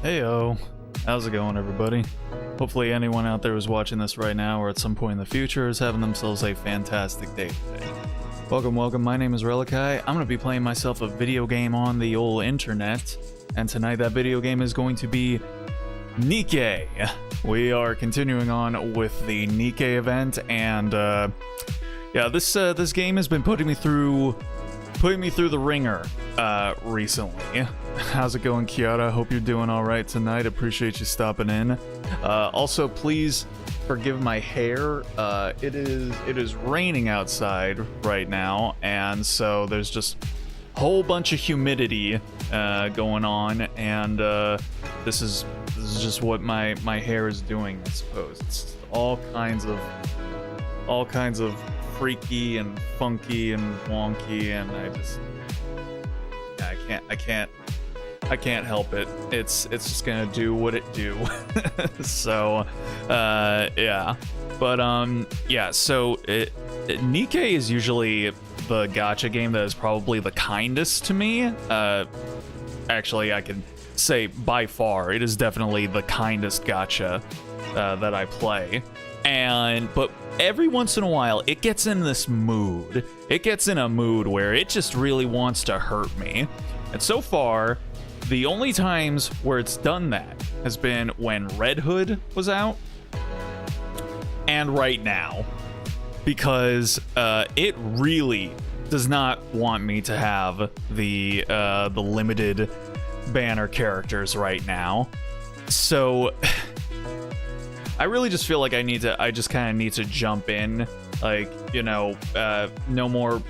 Heyo, how's it going, everybody? Hopefully anyone out there who's watching this right now or at some point in the future is having themselves a fantastic day today. Welcome, my name is Relikai. I'm going to be playing myself a video game on the old internet, and tonight that video game is going to be Nikke. We are continuing on with the Nikke event, and yeah, this game has been putting me through the ringer recently. How's it going, Kiara? Hope you're doing all right tonight. Appreciate you stopping in. Also, please forgive my hair. It is raining outside right now, and so there's just a whole bunch of humidity going on, and this is just what my hair is doing, I suppose. It's all kinds of freaky and funky and wonky, and I can't help it. It's just gonna do what it do. So yeah, but yeah, so Nikke is usually the gacha game that is probably the kindest to me. Actually, I can say by far it is definitely the kindest gacha that I play. But every once in a while, it gets in this mood. It gets in a mood where it just really wants to hurt me. And so far, the only times where it's done that has been when Red Hood was out, and right now, because it really does not want me to have the limited banner characters right now. So I really just feel like I just kind of need to jump in, like, you know, no more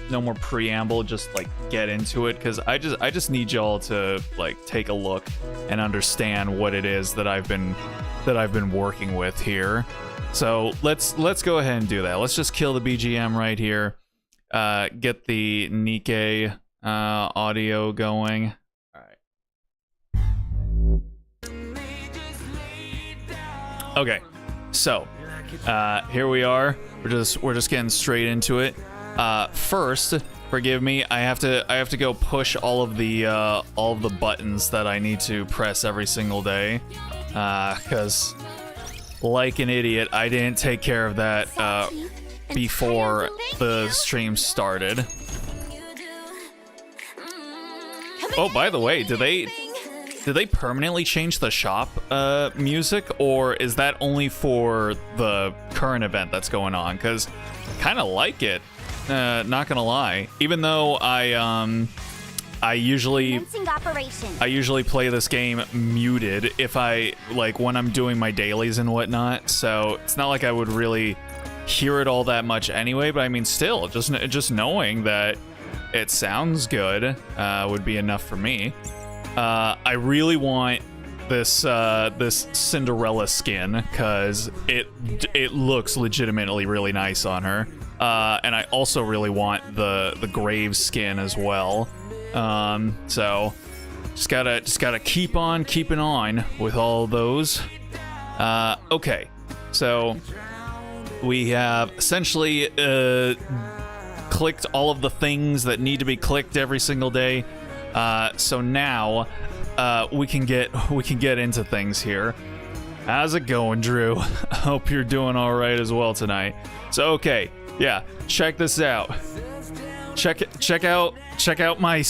preamble, just like get into it, because I just need y'all to like take a look and understand what it is that I've been working with here. So let's go ahead and do that. Let's just kill the BGM right here, get the Nikke audio going. Okay, so here we are. We're just getting straight into it. First, forgive me, I have to go push all of the buttons that I need to press every single day, because like an idiot, I didn't take care of that before the stream started. Oh, by the way, did they permanently change the shop music, or is that only for the current event that's going on? Because I kind of like it, not gonna lie. Even though I usually play this game muted if when I'm doing my dailies and whatnot. So it's not like I would really hear it all that much anyway. But I mean, still, just knowing that it sounds good would be enough for me. I really want this Cinderella skin, because it looks legitimately really nice on her, and I also really want the Grave skin as well. So just gotta keep on keeping on with all those. Okay, so we have essentially clicked all of the things that need to be clicked every single day. So now we can get into things here. How's it going, Drew? Hope you're doing all right as well tonight. So okay, yeah, check this out. Check out my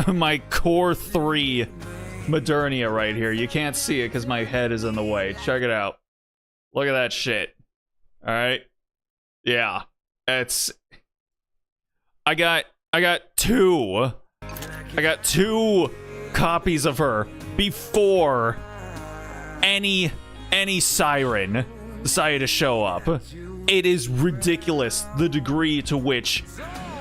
my core 3 Modernia right here. You can't see it because my head is in the way. Check it out. Look at that shit. All right. Yeah, I got two copies of her before any Siren decided to show up. It is ridiculous the degree to which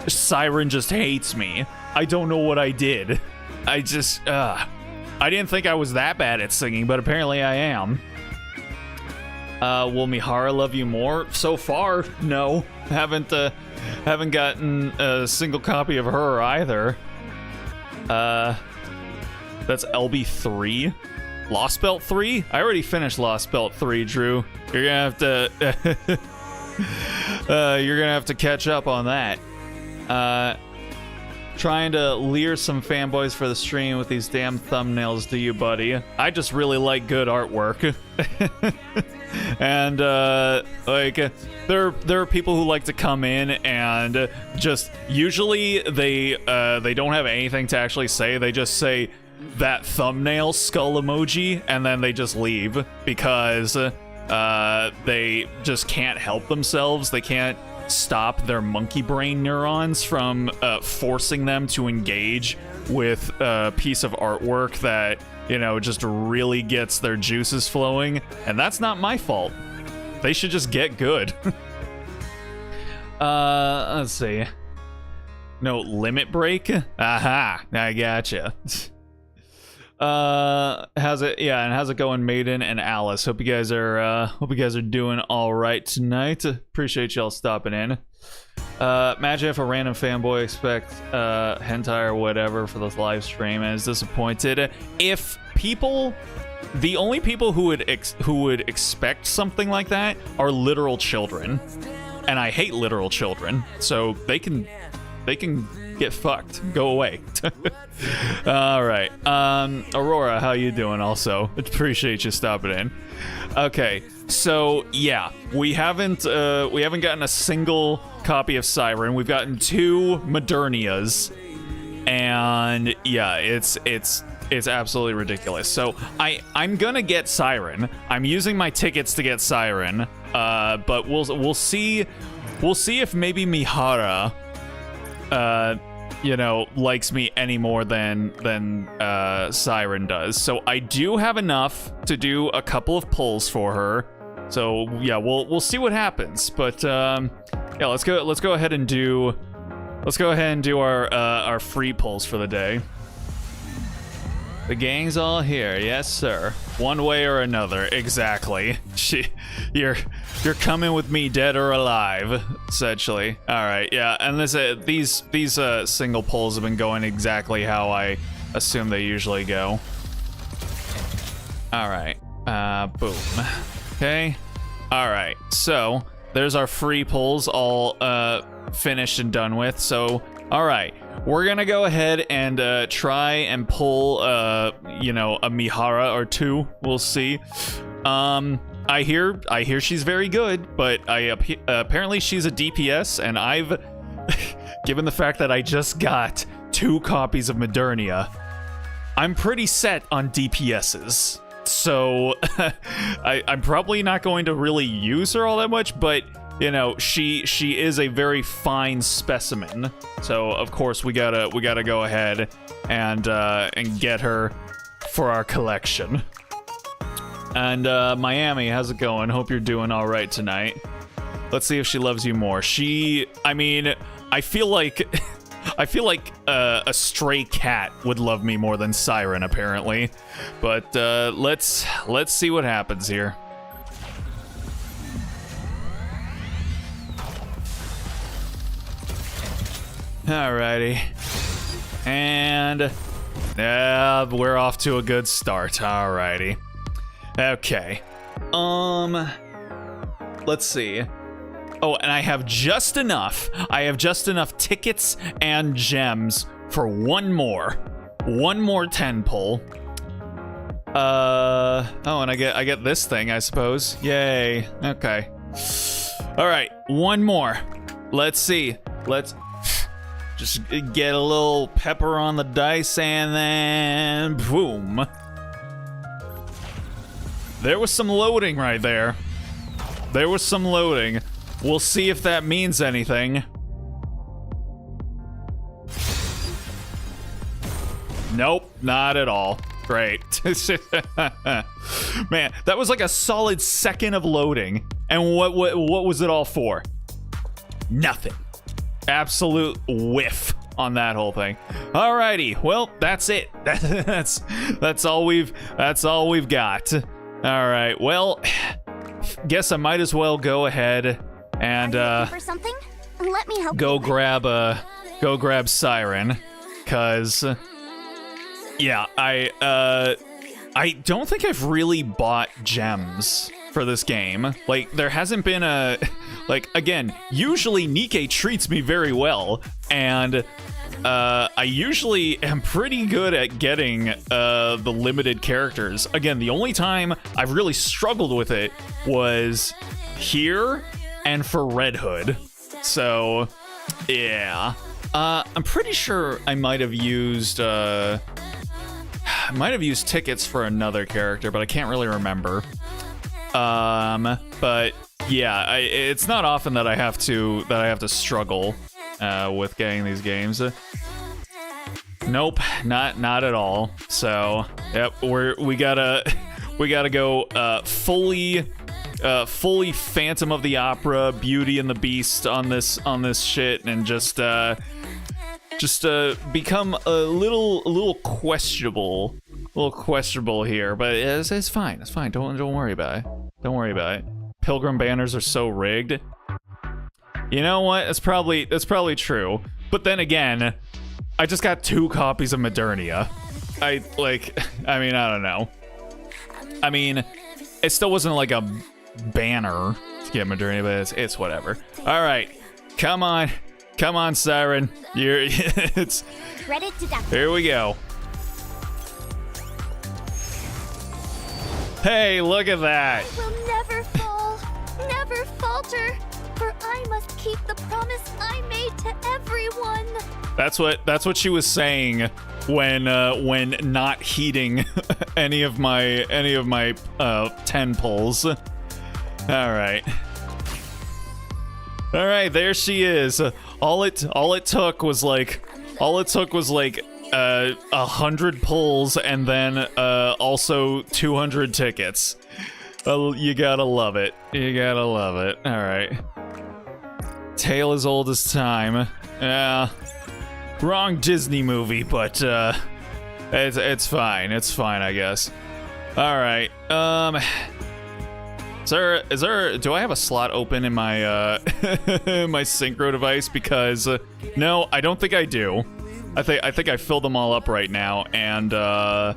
Siren just hates me. I don't know what I did. I didn't think I was that bad at singing, but apparently I am. Will Mihara love you more? So far, no. Haven't gotten a single copy of her either. That's LB3? Lost Belt 3? I already finished Lost Belt 3, Drew. You're gonna have to catch up on that. Trying to lure some fanboys for the stream with these damn thumbnails, do you, buddy? I just really like good artwork. And like there are people who like to come in and just usually they don't have anything to actually say. They just say that thumbnail skull emoji and then they just leave because they just can't help themselves. They can't stop their monkey brain neurons from forcing them to engage with a piece of artwork that, you know, just really gets their juices flowing. And that's not my fault. They should just get good. Let's see. No limit break? Aha, I gotcha. How's it? Yeah, and how's it going, Maiden and Alice? Hope you guys are doing all right tonight. Appreciate y'all stopping in. Imagine if a random fanboy expects hentai or whatever for this live stream and is disappointed. If people, the only people who would expect something like that are literal children, and I hate literal children, so they can get fucked. Go away. All right. Aurora, how you doing? Also, appreciate you stopping in. Okay, so yeah, we haven't gotten a single copy of Siren. We've gotten 2 Modernias, and yeah, it's absolutely ridiculous. So I'm gonna get Siren. I'm using my tickets to get Siren. But we'll see if maybe Mihara you know, likes me any more than Siren does. So I do have enough to do a couple of pulls for her. So yeah, we'll see what happens. But yeah, let's go ahead and do our free pulls for the day. The gang's all here, yes sir. One way or another, exactly. You're coming with me, dead or alive, essentially. All right, yeah, and these single pulls have been going exactly how I assume they usually go. All right, boom. Okay, all right. So there's our free pulls all finished and done with. So all right. We're gonna go ahead and try and pull, you know, a Mihara or 2. We'll see. I hear she's very good, but apparently she's a DPS, and I've, given the fact that I just got 2 copies of Modernia, I'm pretty set on DPSs. So I'm probably not going to really use her all that much, but you know, she is a very fine specimen. So of course we gotta go ahead and get her for our collection. And Miami, how's it going? Hope you're doing all right tonight. Let's see if she loves you more. I mean, I feel like a stray cat would love me more than Siren, apparently. But let's see what happens here. Alrighty. And we're off to a good start. Alrighty. Okay. Let's see. Oh, and I have just enough. Tickets and gems for one more 10 pull. Oh, and I get this thing, I suppose. Yay. Okay. All right, one more. Let's see. Let's just get a little pepper on the dice and then boom. There was some loading right there. We'll see if that means anything. Nope, not at all. Great. Man, that was like a solid second of loading. And what was it all for? Nothing. Absolute whiff on that whole thing. Alrighty, well, that's it. That's all we've got. Alright, well, guess I might as well go ahead and for something? Let me help go grab Siren, cause yeah, I don't think I've really bought gems for this game. Like, there hasn't been a, like, again, usually Nikke treats me very well, and I usually am pretty good at getting the limited characters. Again, the only time I've really struggled with it was here and for Red Hood. So, yeah. I'm pretty sure I might have used tickets for another character, but I can't really remember. But yeah, it's not often that I have to struggle with getting these games. Nope, not at all. So, yep, we gotta go fully Phantom of the Opera, Beauty and the Beast on this shit, and just become a little questionable here. But it's fine. It's fine. Don't worry about it. Don't worry about it. Pilgrim banners are so rigged. You know what? That's probably true. But then again, I just got 2 copies of Modernia. I don't know. I mean, it still wasn't like a banner to get Modernia, but it's whatever. All right, come on, Siren. It's ready to die. Here we go. Hey, look at that. I will never fall, never falter, for I must keep the promise I made to everyone. That's what she was saying when not heeding any of my 10 pulls. All right, there she is. All it took was like 100 pulls and then also 200 tickets. You gotta love it. All right. Tale as old as time. Yeah. Wrong Disney movie, but it's fine. It's fine, I guess. All right. Is there? Do I have a slot open in my my synchro device? Because no, I don't think I do. I think I filled them all up right now, and I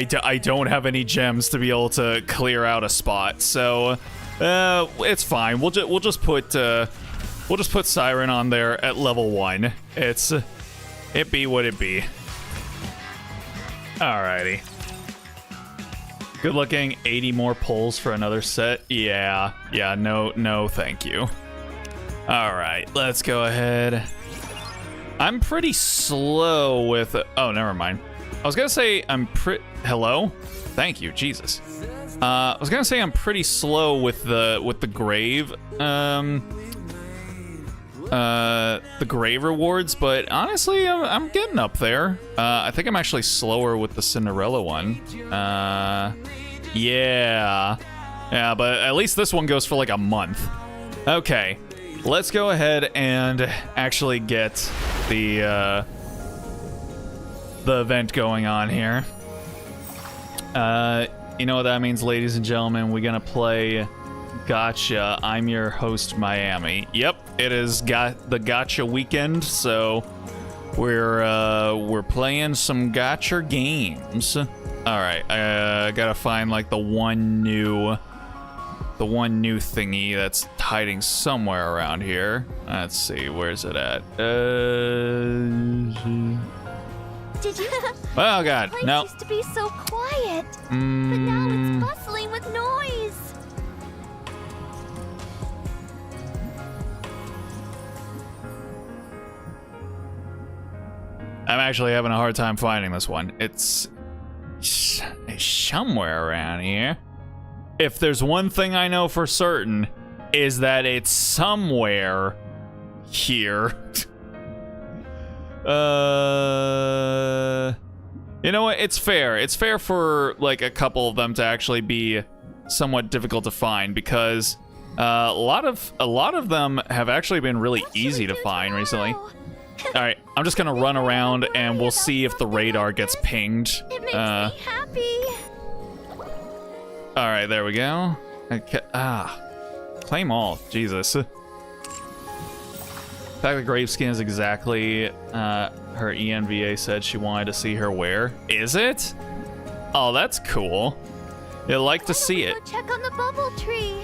don't have any gems to be able to clear out a spot. So it's fine. We'll just put Siren on there at level 1. It be what it be. Alrighty. Good looking. 80 more pulls for another set. Yeah. No, thank you. All right, let's go ahead. I'm pretty slow with. Oh, never mind. I was gonna say Hello. Thank you, Jesus. I was gonna say I'm pretty slow with the grave. The grave rewards, but honestly, I'm getting up there. I think I'm actually slower with the Cinderella one. Yeah, but at least this one goes for like a month. Okay, let's go ahead and actually get the event going on here. You know what that means, ladies and gentlemen? We're gonna play Gotcha. I'm your host, Miami. Yep, it is the Gotcha weekend, so we're playing some Gotcha games. All right, I gotta find like the one new thingy that's hiding somewhere around here. Let's see, where's it at? Did you? Oh God, no. The place used to be so quiet, but now it's bustling with noise. I'm actually having a hard time finding this one. It's somewhere around here. If there's one thing I know for certain, is that it's somewhere here. You know what? It's fair. It's fair for like a couple of them to actually be somewhat difficult to find, because a lot of them have actually been really easy to find recently. All right, I'm just gonna run around and we'll see if the radar gets pinged. It makes me happy. All right, there we go. Okay, claim all. Jesus. The fact that Graveskin is exactly her ENVA said she wanted to see her wear. Is it? Oh, that's cool. You'd like to see it. Go check on the bubble tree.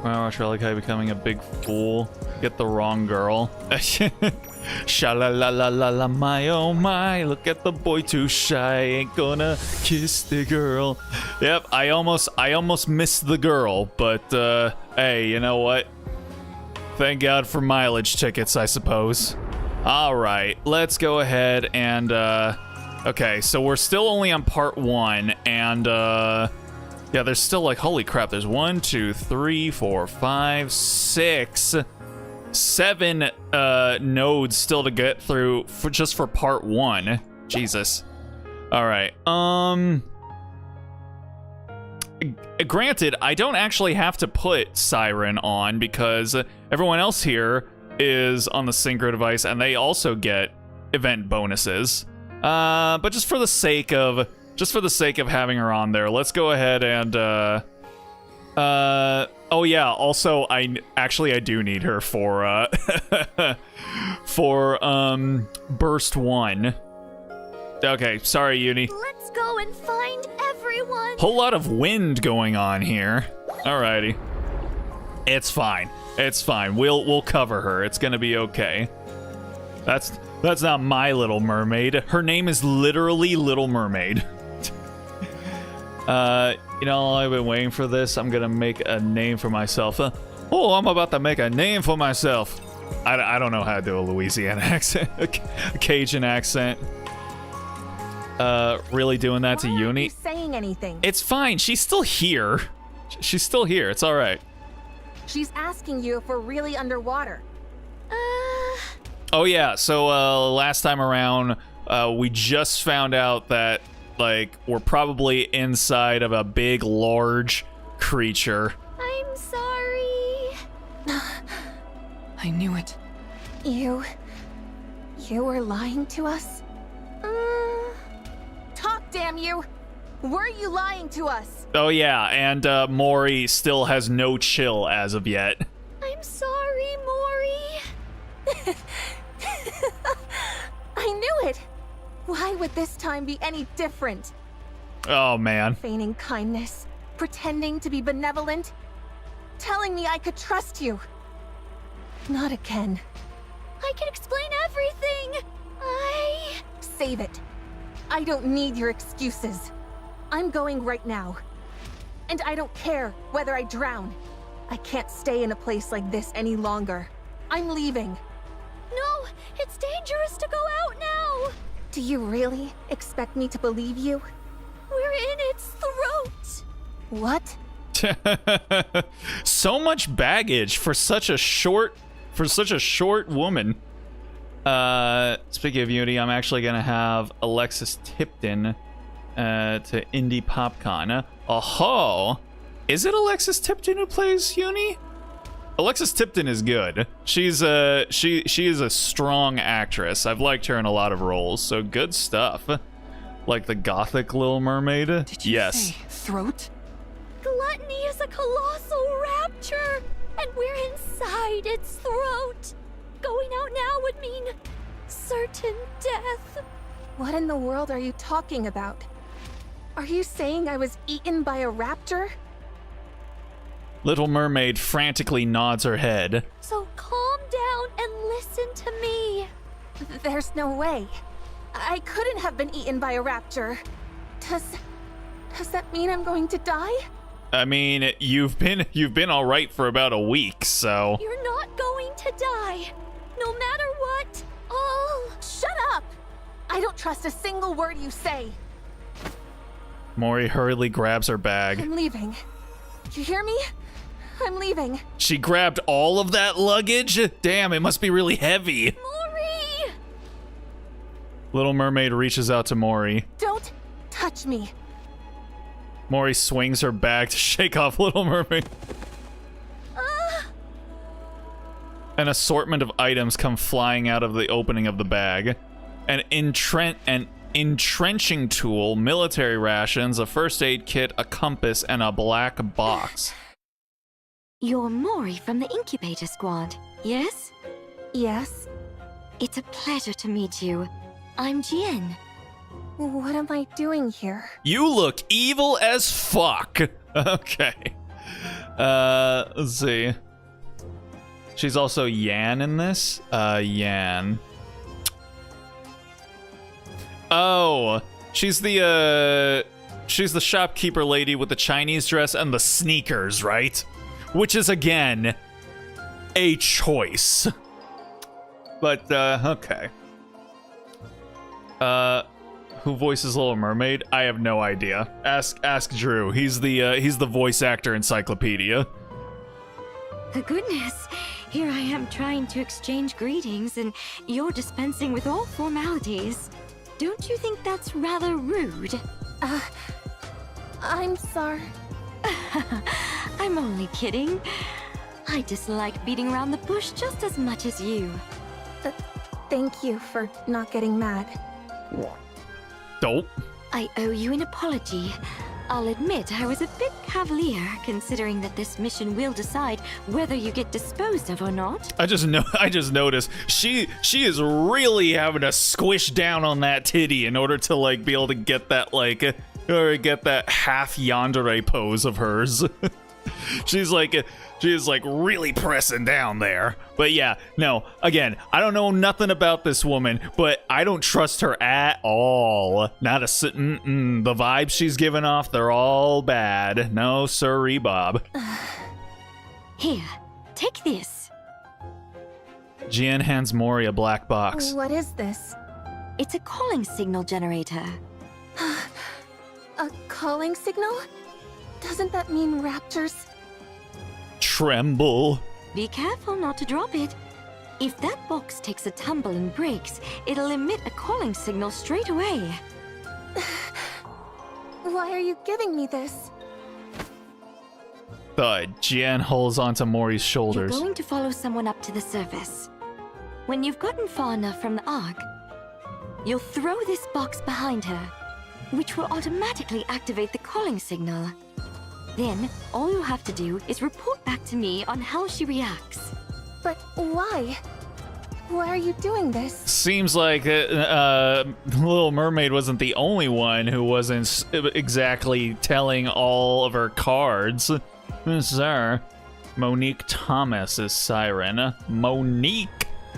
Wow, I like how you're becoming a big fool. Get the wrong girl. Sha-la-la-la-la-la, my oh my. Look at the boy too shy. Ain't gonna kiss the girl. Yep, I almost missed the girl. But, hey, you know what? Thank God for mileage tickets, I suppose. Alright, let's go ahead and, okay, so we're still only on part 1. And, yeah, there's still like, holy crap, there's 1, 2, 3, 4, 5, 6, 7 nodes still to get through just for part 1. Jesus. All right. Granted, I don't actually have to put Siren on because everyone else here is on the synchro device and they also get event bonuses. But just for the sake of having her on there, let's go ahead and oh yeah, also I do need her for for burst 1. Okay, sorry Uni. Let's go and find everyone. Whole lot of wind going on here. Alrighty. It's fine. It's fine. We'll cover her. It's gonna be okay. That's not my Little Mermaid. Her name is literally Little Mermaid. You know, I've been waiting for this. I'm gonna make a name for myself. Oh, I'm about to make a name for myself. I don't know how to do a Louisiana accent, a Cajun accent. Really doing that to Uni? Why aren't you saying anything? It's fine. She's still here. She's still here. It's all right. She's asking you if we're really underwater. Oh yeah. So last time around, we just found out that like we're probably inside of a big, large creature. I'm sorry. I knew it. You were lying to us? Talk, damn you! Were you lying to us? Oh yeah, and Mori still has no chill as of yet. I'm sorry, Mori. I knew it! Why would this time be any different? Oh man. Feigning kindness, pretending to be benevolent, telling me I could trust you. Not again. I can explain everything. Save it. I don't need your excuses. I'm going right now. And I don't care whether I drown. I can't stay in a place like this any longer. I'm leaving. No, it's dangerous to go out now. Do you really expect me to believe you? We're in its throat. What? So much baggage for such a short woman. Speaking of Unity, I'm actually gonna have Alexis Tipton to Indie PopCon. Oh, is it Alexis Tipton who plays Uni? Alexis Tipton is good. She's she is a strong actress. I've liked her in a lot of roles, so good stuff. Like the gothic Little Mermaid. Did you yes. say throat? Gluttony is a colossal rapture, and we're inside its throat. Going out now would mean certain death. What in the world are you talking about? Are you saying I was eaten by a raptor? Little Mermaid frantically nods her head. So calm down and listen to me. There's no way. I couldn't have been eaten by a raptor. Does that mean I'm going to die? I mean, you've been all right for about a week, so. You're not going to die. No matter what, Shut up! I don't trust a single word you say. Mori hurriedly grabs her bag. I'm leaving. You hear me? I'm leaving. She grabbed all of that luggage? Damn, it must be really heavy. Mori! Little Mermaid reaches out to Mori. Don't touch me. Mori swings her bag to shake off Little Mermaid. An assortment of items come flying out of the opening of the bag. An entrenching tool, military rations, a first aid kit, a compass, and a black box. You're Mori from the Incubator Squad, yes? Yes? It's a pleasure to meet you. I'm Jien. What am I doing here? You look evil as fuck. Okay. Let's see. She's also Yan in this. Yan. Oh, she's the shopkeeper lady with the Chinese dress and the sneakers, right? Which is again a choice. But okay. Who voices Little Mermaid? I have no idea. Ask Drew. He's the voice actor encyclopedia. Goodness, here I am trying to exchange greetings and you're dispensing with all formalities. Don't you think that's rather rude? I'm sorry. I'm only kidding. I dislike beating around the bush just as much as you. Thank you for not getting mad. Dope. I owe you an apology. I'll admit I was a bit cavalier, considering that this mission will decide whether you get disposed of or not. I just noticed she is really having to squish down on that titty in order to like be able to get that like or get that half yandere pose of hers. She is like really pressing down there. But yeah, no, again, I don't know nothing about this woman, but I don't trust her at all. Not a the vibes she's giving off, they're all bad. No sirree, Bob. Here, take this. Jian hands Mori a black box. What is this? It's a calling signal generator. A calling signal? Doesn't that mean raptures? Tremble. Be careful not to drop it. If that box takes a tumble and breaks, it'll emit a calling signal straight away. Why are you giving me this? Thud. Jian holds onto Mori's shoulders. You're going to follow someone up to the surface. When you've gotten far enough from the Ark, you'll throw this box behind her, which will automatically activate the calling signal. Then, all you have to do is report back to me on how she reacts. But why? Why are you doing this? Seems like Little Mermaid wasn't the only one who wasn't exactly telling all of her cards. Sir, Monique Thomas is Siren. Monique?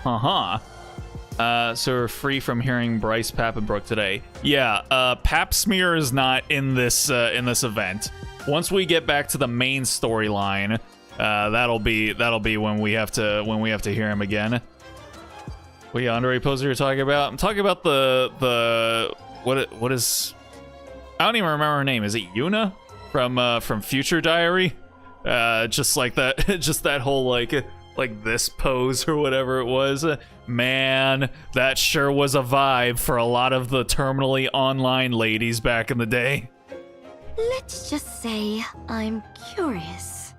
So we're free from hearing Bryce Papenbrook today. Yeah, Pap Smear is not in this event. Once we get back to the main storyline, that'll be when we have to hear him again. What yandere poser you're talking about? I'm talking about the what is? I don't even remember her name. Is it Yuna from Future Diary? Just like that, just that whole like this pose or whatever it was. Man, that sure was a vibe for a lot of the terminally online ladies back in the day. Let's just say I'm curious.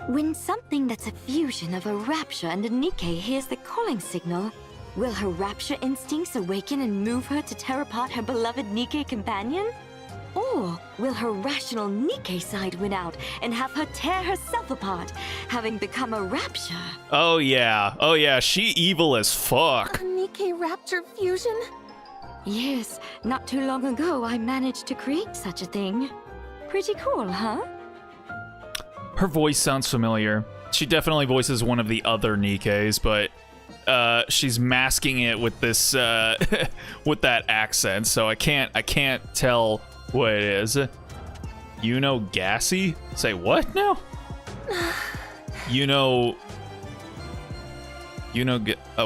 When something that's a fusion of a rapture and a Nikke hears the calling signal, will her rapture instincts awaken and move her to tear apart her beloved Nikke companion? Or will her rational Nikke side win out and have her tear herself apart, having become a rapture? Oh yeah, she evil as fuck. A Nikke rapture fusion? Yes, not too long ago I managed to create such a thing. Pretty cool, huh? Her voice sounds familiar. She definitely voices one of the other Nikkes, but she's masking it with this with that accent, so I can't tell what it is. You know Gassy? Say what now?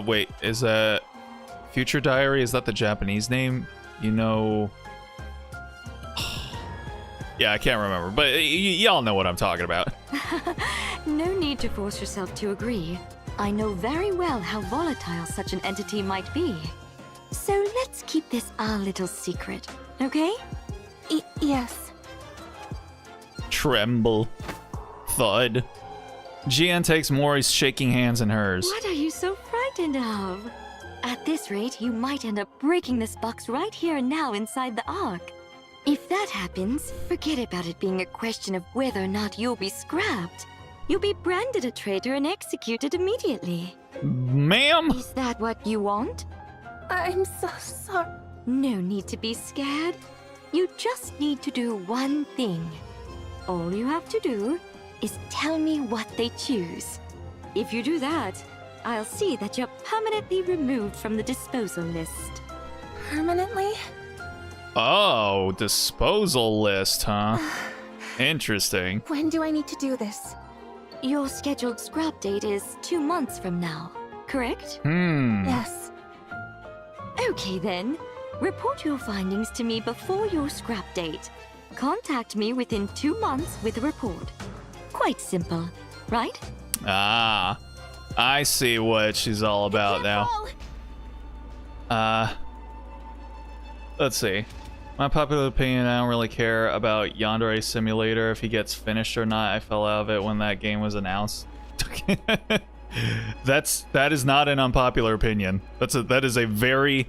Wait, is that Future Diary? Is that the Japanese name? Yeah, I can't remember, but y'all know what I'm talking about. No need to force yourself to agree. I know very well how volatile such an entity might be. So let's keep this our little secret, okay? Yes. Tremble. Thud. Jian takes Mori's shaking hands in hers. What are you so frightened of? At this rate, you might end up breaking this box right here and now inside the Ark. If that happens, forget about it being a question of whether or not you'll be scrapped. You'll be branded a traitor and executed immediately. Ma'am? Is that what you want? I'm so sorry. No need to be scared. You just need to do one thing. All you have to do is tell me what they choose. If you do that, I'll see that you're permanently removed from the disposal list. Permanently? Oh, disposal list, huh? Interesting. When do I need to do this? Your scheduled scrap date is 2 months from now, correct? Yes. Okay then. Report your findings to me before your scrap date. Contact me within 2 months with a report. Quite simple, right? Ah, I see what she's all about now. Let's see. My popular opinion, I don't really care about Yandere Simulator, if he gets finished or not. I fell out of it when that game was announced. That is not an unpopular opinion. That is a very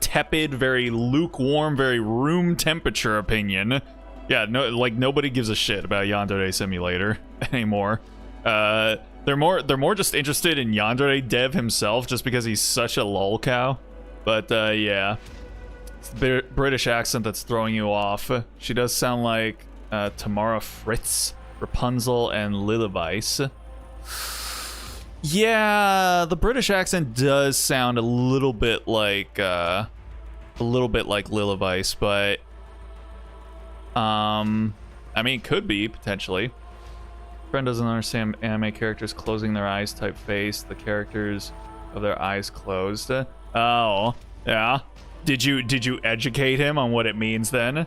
tepid, very lukewarm, very room temperature opinion. Yeah, no, like nobody gives a shit about Yandere Simulator anymore. They're more just interested in Yandere Dev himself, just because he's such a lol cow. But yeah, it's the British accent that's throwing you off. She does sound like Tamara Fritz, Rapunzel, and Lillivice. Yeah, the British accent does sound a little bit like Lillivice, but I mean, could be potentially. Friend doesn't understand anime characters closing their eyes type face. The characters of their eyes closed. Oh, yeah. Did you educate him on what it means then?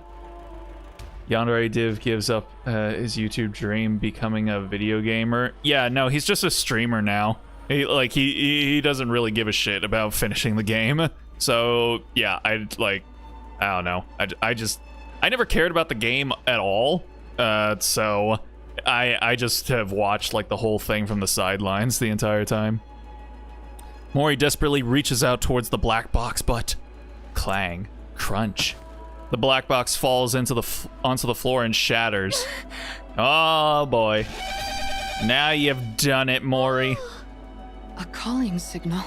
Yandere Div gives up his YouTube dream, becoming a video gamer. Yeah, no, he's just a streamer now. He doesn't really give a shit about finishing the game. So yeah, I don't know. I never cared about the game at all. So I just have watched like the whole thing from the sidelines the entire time. Mori desperately reaches out towards the black box, but clang, crunch. The black box falls onto the floor and shatters. Oh boy. Now you've done it, Mori. A calling signal.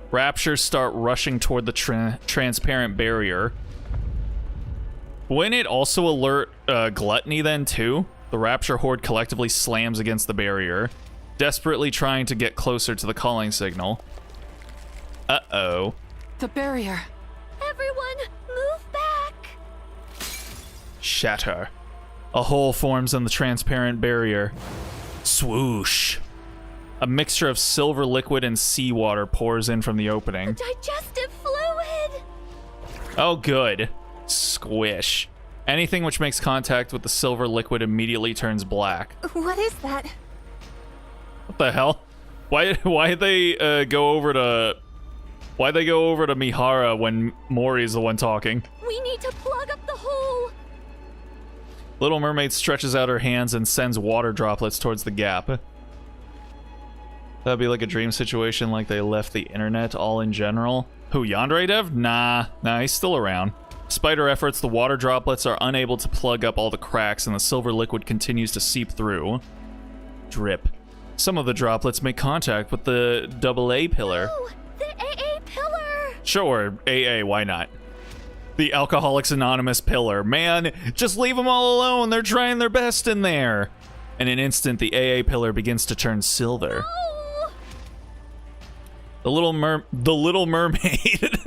Raptures start rushing toward the transparent barrier. Wouldn't it also alert Gluttony then too? The Rapture horde collectively slams against the barrier, desperately trying to get closer to the calling signal. Uh-oh. The barrier. Everyone, move back! Shatter. A hole forms in the transparent barrier. Swoosh. A mixture of silver liquid and seawater pours in from the opening. Digestive fluid! Oh, good. Squish. Anything which makes contact with the silver liquid immediately turns black. What is that? What the hell? Why'd they go over to Mihara when Mori's the one talking? We need to plug up the hole! Little Mermaid stretches out her hands and sends water droplets towards the gap. That'd be like a dream situation, like they left the internet all in general. Who, Yandere Dev? Nah, he's still around. Despite her efforts, the water droplets are unable to plug up all the cracks and the silver liquid continues to seep through. Drip. Some of the droplets make contact with the AA pillar. Oh, the AA pillar! Sure, AA, why not? The Alcoholics Anonymous pillar. Man, just leave them all alone. They're trying their best in there. In an instant, the AA pillar begins to turn silver. Oh. The Little Mermaid,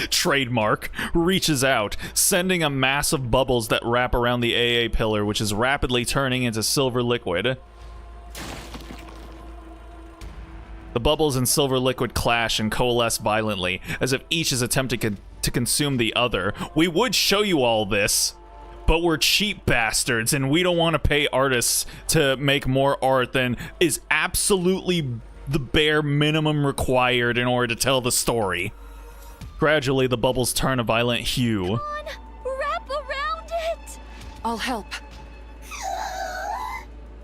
trademark, reaches out, sending a mass of bubbles that wrap around the AA pillar, which is rapidly turning into silver liquid. The bubbles and silver liquid clash and coalesce violently, as if each is attempting to consume the other. We would show you all this, but we're cheap bastards, and we don't want to pay artists to make more art than is absolutely the bare minimum required in order to tell the story. Gradually, the bubbles turn a violent hue. Come on, wrap around it! I'll help.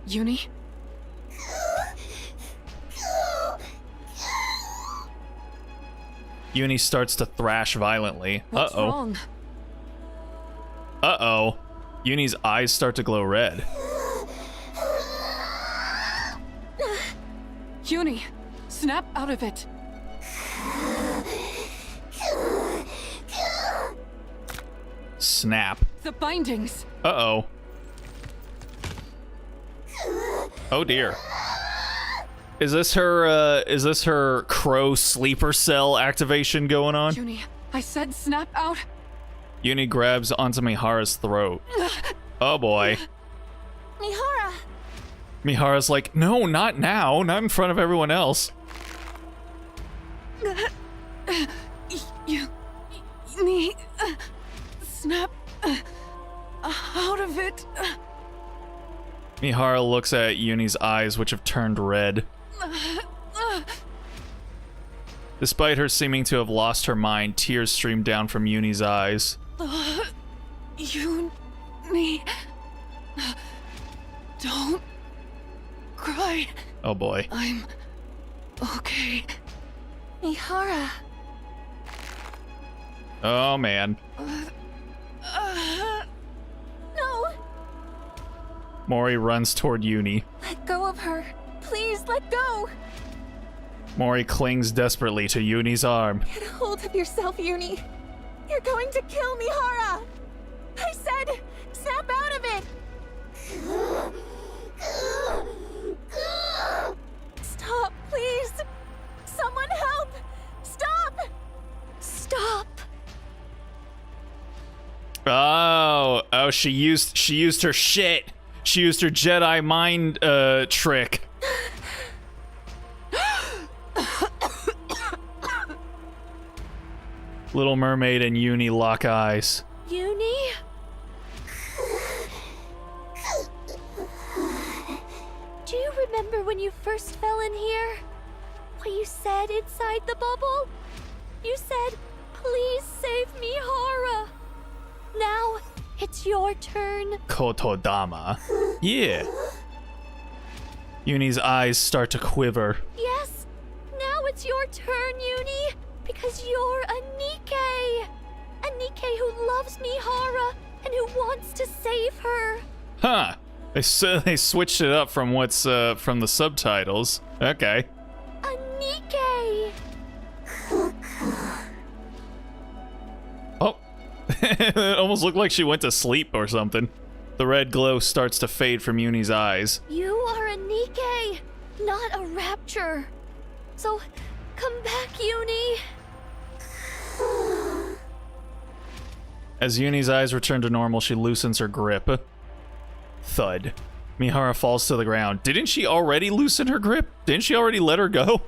Uni? Uni starts to thrash violently. What's wrong? Uh-oh. Uni's eyes start to glow red. Uni, snap out of it. snap. The bindings. Uh-oh. Oh dear. Is this her crow sleeper cell activation going on? Uni, I said snap out. Uni grabs onto Mihara's throat. Oh boy. Mihara! Mihara's like, no, not now, not in front of everyone else. You need snap out of it. Mihara looks at Uni's eyes, which have turned red. Despite her seeming to have lost her mind, tears stream down from Uni's eyes. Uni, don't cry. Oh boy. I'm okay. Mihara! Oh man. No! Mori runs toward Uni. Let go of her. Please, let go! Mori clings desperately to Uni's arm. Get a hold of yourself, Uni. You're going to kill Mihara! I said, snap out of it! Stop, please! Someone help! Stop! Stop! Oh, she used her shit. She used her Jedi mind trick. Little Mermaid and Uni lock eyes. Uni? Do you remember when you first fell in here? What you said inside the bubble? You said, please save me, Hara. Now, it's your turn. Kotodama. Yeah. Uni's eyes start to quiver. Yes, now it's your turn, Uni, because you're a Nikke. A Nikke who loves Mihara and who wants to save her. Huh. They switched it up from what's from the subtitles. Okay. A Nikke. Oh. It almost looked like she went to sleep or something. The red glow starts to fade from Uni's eyes. You are a Nikke, not a rapture. So, come back, Uni. As Uni's eyes return to normal, she loosens her grip. Thud. Mihara falls to the ground. Didn't she already loosen her grip? Didn't she already let her go?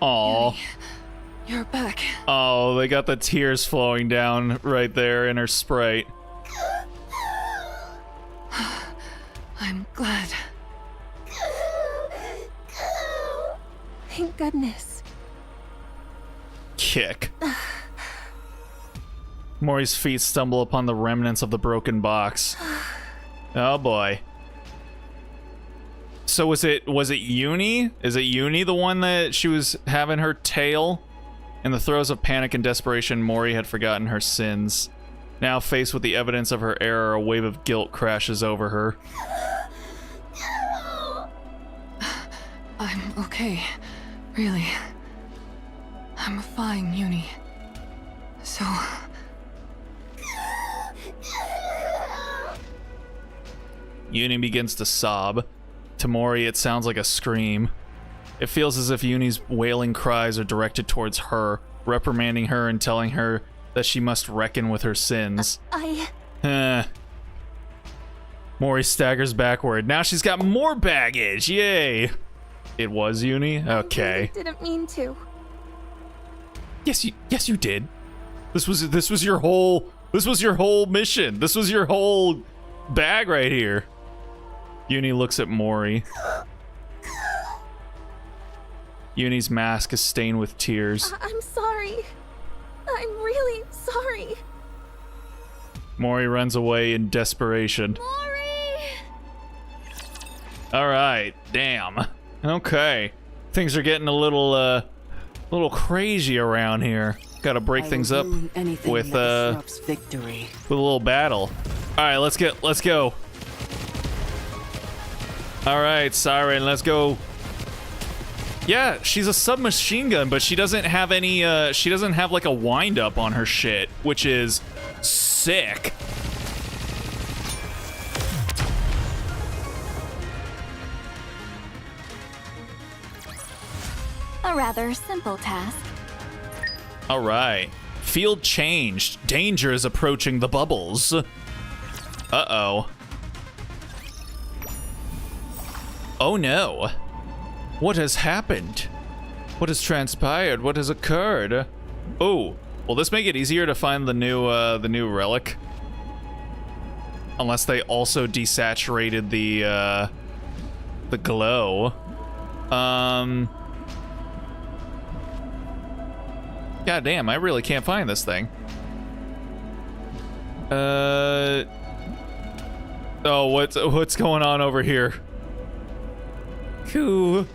Aw. You're back. Oh, they got the tears flowing down right there in her sprite. I'm glad. Thank goodness. Kick. Mori's feet stumble upon the remnants of the broken box. Oh boy. So was it Uni? Is it Uni the one that she was having her tail? In the throes of panic and desperation, Mori had forgotten her sins. Now faced with the evidence of her error, a wave of guilt crashes over her. I'm okay. Really. I'm fine, Uni. So... Uni begins to sob. To Mori, it sounds like a scream. It feels as if Uni's wailing cries are directed towards her, reprimanding her and telling her that she must reckon with her sins. Mori staggers backward. Now she's got more baggage. Yay! It was Uni? Okay. I didn't mean to. Yes, you did. This was your whole mission. This was your whole bag right here. Uni looks at Mori. Uni's mask is stained with tears. I'm sorry. I'm really sorry. Mori runs away in desperation. Mori! Alright, damn. Okay. Things are getting a little crazy around here. Gotta break things up with a little battle. Alright, let's go. Alright, Siren, let's go. Yeah, she's a submachine gun, but she doesn't have any, she doesn't have like a wind up on her shit, which is sick. A rather simple task. All right. Field changed. Danger is approaching the bubbles. Uh-oh. Oh no. What has happened? What has transpired? What has occurred? Oh, will this make it easier to find the new relic? Unless they also desaturated the glow. God damn, I really can't find this thing. Oh, what's going on over here? Cool.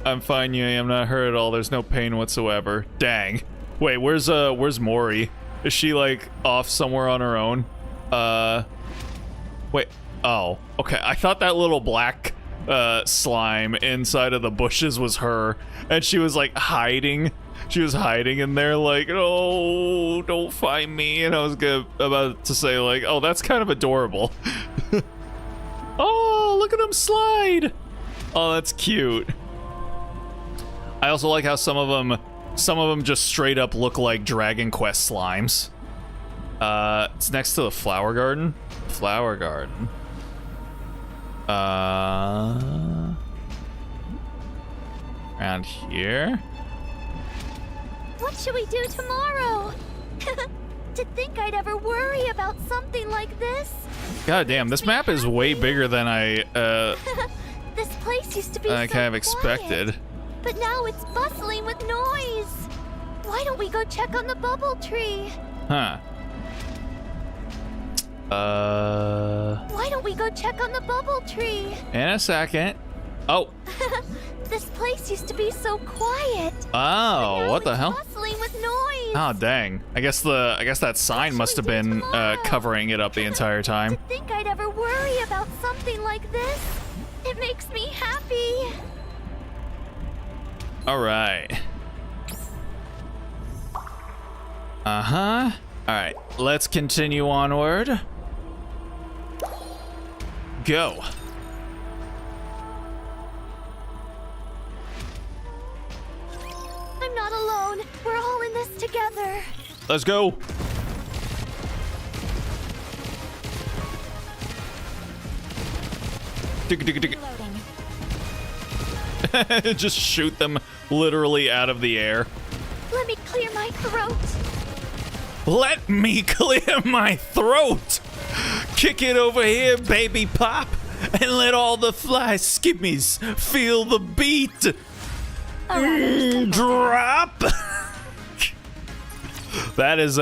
I'm fine, Yui. I'm not hurt at all. There's no pain whatsoever. Dang. Wait, where's Mori? Is she like off somewhere on her own? Wait. Oh, okay. I thought that little black slime inside of the bushes was her, and she was like hiding. She was hiding in there like, oh, don't find me. And I was about to say like, oh, that's kind of adorable. Oh, look at them slide. Oh, that's cute. I also like how some of them just straight up look like Dragon Quest slimes. It's next to the flower garden. Flower garden. Around here. What should we do tomorrow? To think I'd ever worry about something like this. God damn, this map is way bigger than I This place used to be kind so of expected. quiet, but now it's bustling with noise. Why don't we go check on the bubble tree? Huh. Why don't we go check on the bubble tree? In a second. Oh. This place used to be so quiet. Oh, what the hell? Bustling with noise. Oh, dang. I guess that sign must have been covering it up the entire time. To think I'd ever worry about something like this. It makes me happy. All right. Uh-huh. All right, let's continue onward. Go. I'm not alone. We're all in this together. Let's go. Just shoot them literally out of the air. Let me clear my throat. Let me clear my throat. Kick it over here, baby pop, and let all the fly skimmies feel the beat. Drop. That is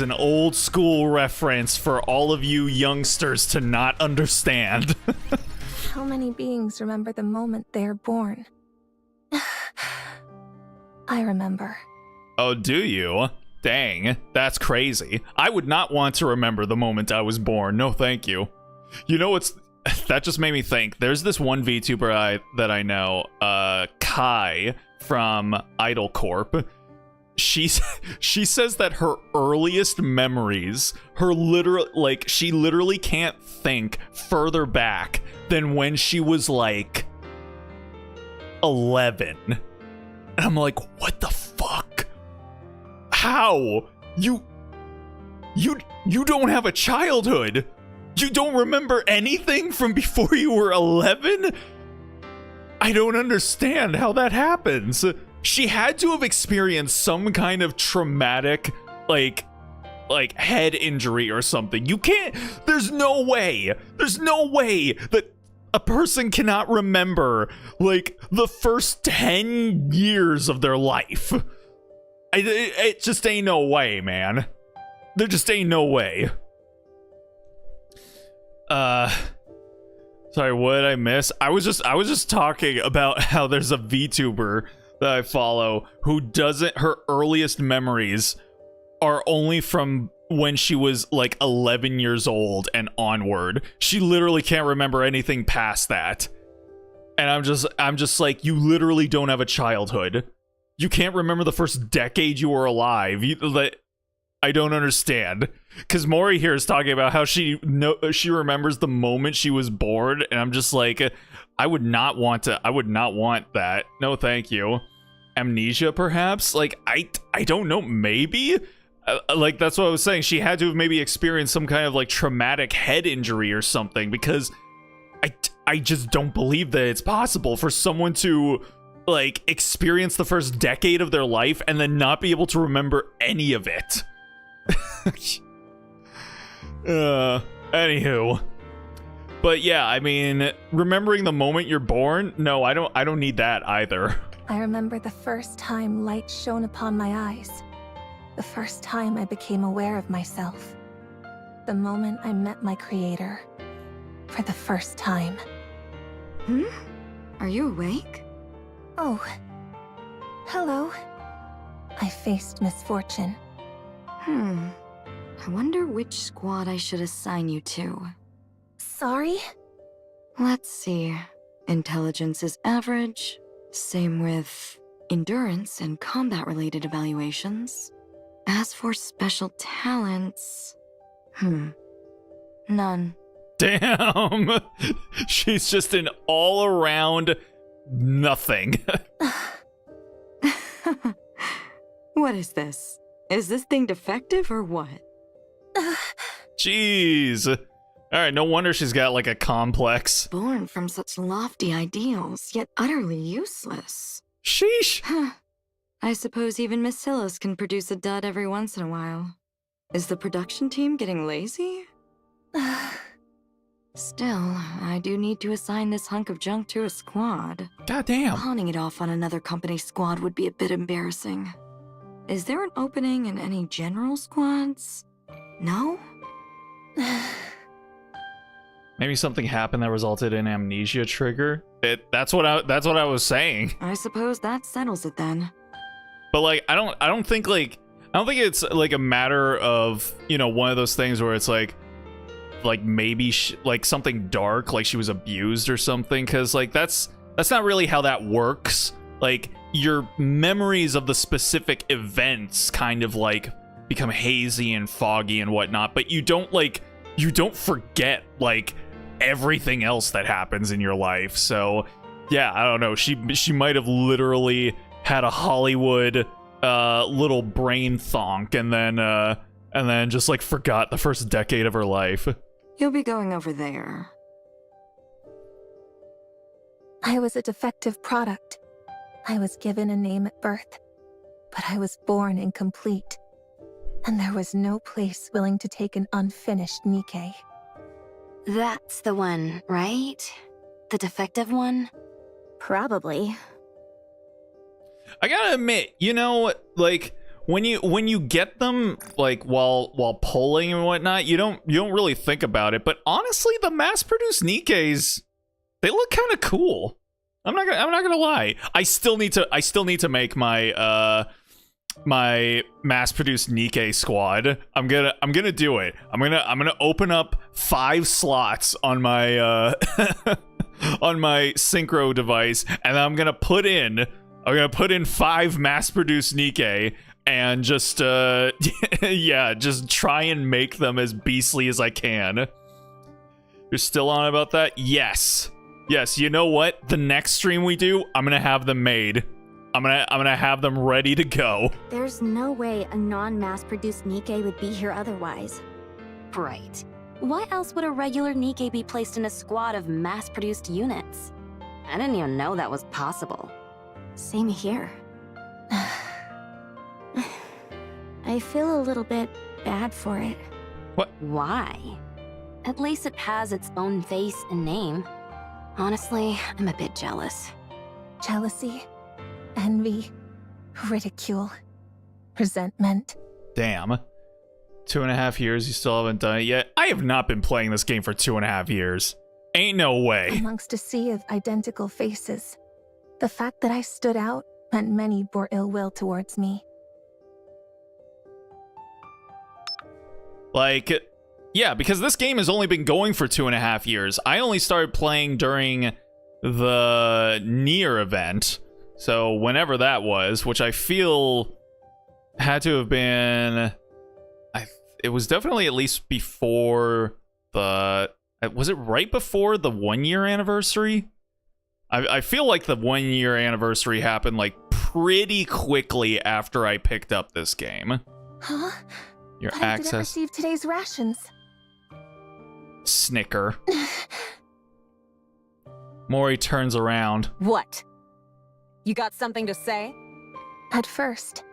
an old school reference for all of you youngsters to not understand. How many beings remember the moment they are born? I remember. Oh, do you? Dang, that's crazy. I would not want to remember the moment I was born. No, thank you. You know what's... That just made me think. There's this one VTuber that I know, Kai from Idol Corp. She says that her earliest memories, she literally can't think further back than when she was like 11. And I'm like, what the fuck? How? You don't have a childhood. You don't remember anything from before you were 11? I don't understand how that happens. She had to have experienced some kind of traumatic, like head injury or something. You can't, there's no way that a person cannot remember, like, the first 10 years of their life. It just ain't no way, man. There just ain't no way. Sorry, what did I miss? I was just talking about how there's a VTuber that I follow who doesn't, her earliest memories are only from when she was like 11 years old and onward. She literally can't remember anything past that. And I'm just like, you literally don't have a childhood. You can't remember the first decade you were alive. I don't understand. Because Mori here is talking about how she remembers the moment she was born, and I'm just like, I would not want that. No, thank you. Amnesia, perhaps? Like, I don't know, maybe? Like, that's what I was saying. She had to have maybe experienced some kind of, like, traumatic head injury or something, because I just don't believe that it's possible for someone to, like, experience the first decade of their life and then not be able to remember any of it. Anywho. But yeah, I mean, remembering the moment you're born, no, I don't need that either. I remember the first time light shone upon my eyes. The first time I became aware of myself. The moment I met my creator. For the first time. Are you awake? Oh. Hello. I faced misfortune. I wonder which squad I should assign you to. Sorry? Let's see. Intelligence is average. Same with endurance and combat-related evaluations. As for special talents... none. Damn! She's just an all-around nothing. What is this? Is this thing defective or what? Jeez. Alright, no wonder she's got like a complex. Born from such lofty ideals, yet utterly useless. Sheesh. I suppose even Miss Silas can produce a dud every once in a while. Is the production team getting lazy? Still, I do need to assign this hunk of junk to a squad. Goddamn. Pawning it off on another company's squad would be a bit embarrassing. Is there an opening in any general squads? No? Maybe something happened that resulted in amnesia trigger. That's what I was saying. I suppose that settles it then. But like, I don't think it's like a matter of, you know, one of those things where it's like maybe like something dark, like she was abused or something, because like that's not really how that works. Like, your memories of the specific events kind of like become hazy and foggy and whatnot, but you don't forget like everything else that happens in your life. So yeah, I don't know, she might have literally had a Hollywood little brain thonk and then just like forgot the first decade of her life. You'll be going over there. I was a defective product. I was given a name at birth, but I was born incomplete. And there was no place willing to take an unfinished Nikke. That's the one, right? The defective one? Probably. I gotta admit, you know, like when you get them like while polling and whatnot, you don't really think about it. But honestly, the mass-produced Nikkes, they look kind of cool. I'm not gonna lie. I still need to make my my mass-produced Nikke squad. I'm gonna do it. I'm gonna open up 5 slots on my on my synchro device, and I'm gonna put in 5 mass-produced Nikke and just yeah, just try and make them as beastly as I can. You're still on about that? Yes. Yes, you know what? The next stream we do, I'm gonna have them made. I'm gonna have them ready to go. There's no way a non-mass-produced Nikke would be here otherwise. Right. Why else would a regular Nikke be placed in a squad of mass-produced units? I didn't even know that was possible. Same here. I feel a little bit bad for it. What? Why? At least it has its own face and name. Honestly, I'm a bit jealous. Jealousy, envy, ridicule, resentment. Damn. 2.5 years, you still haven't done it yet? I have not been playing this game for 2.5 years. Ain't no way. Amongst a sea of identical faces, the fact that I stood out meant many bore ill will towards me. Like, yeah, because this game has only been going for 2.5 years. I only started playing during the Nier event. So whenever that was, which I feel had to have been, it was definitely at least before the, was it right before the 1 year anniversary? I feel like the 1 year anniversary happened like pretty quickly after I picked up this game. Huh? Your But I didn't access receive today's rations. snicker. Mori turns around. What? You got something to say? At first,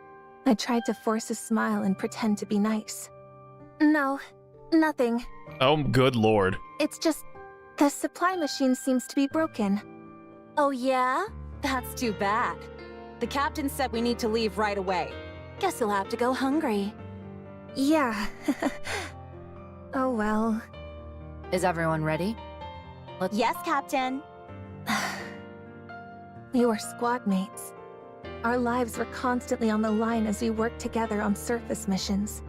I tried to force a smile and pretend to be nice. No, nothing. Oh, good lord. It's just the supply machine seems to be broken. Oh yeah? That's too bad. The captain said we need to leave right away. Guess you'll have to go hungry. Yeah. Oh well. Is everyone ready? Yes, Captain. We were squad mates. Our lives were constantly on the line as we worked together on surface missions.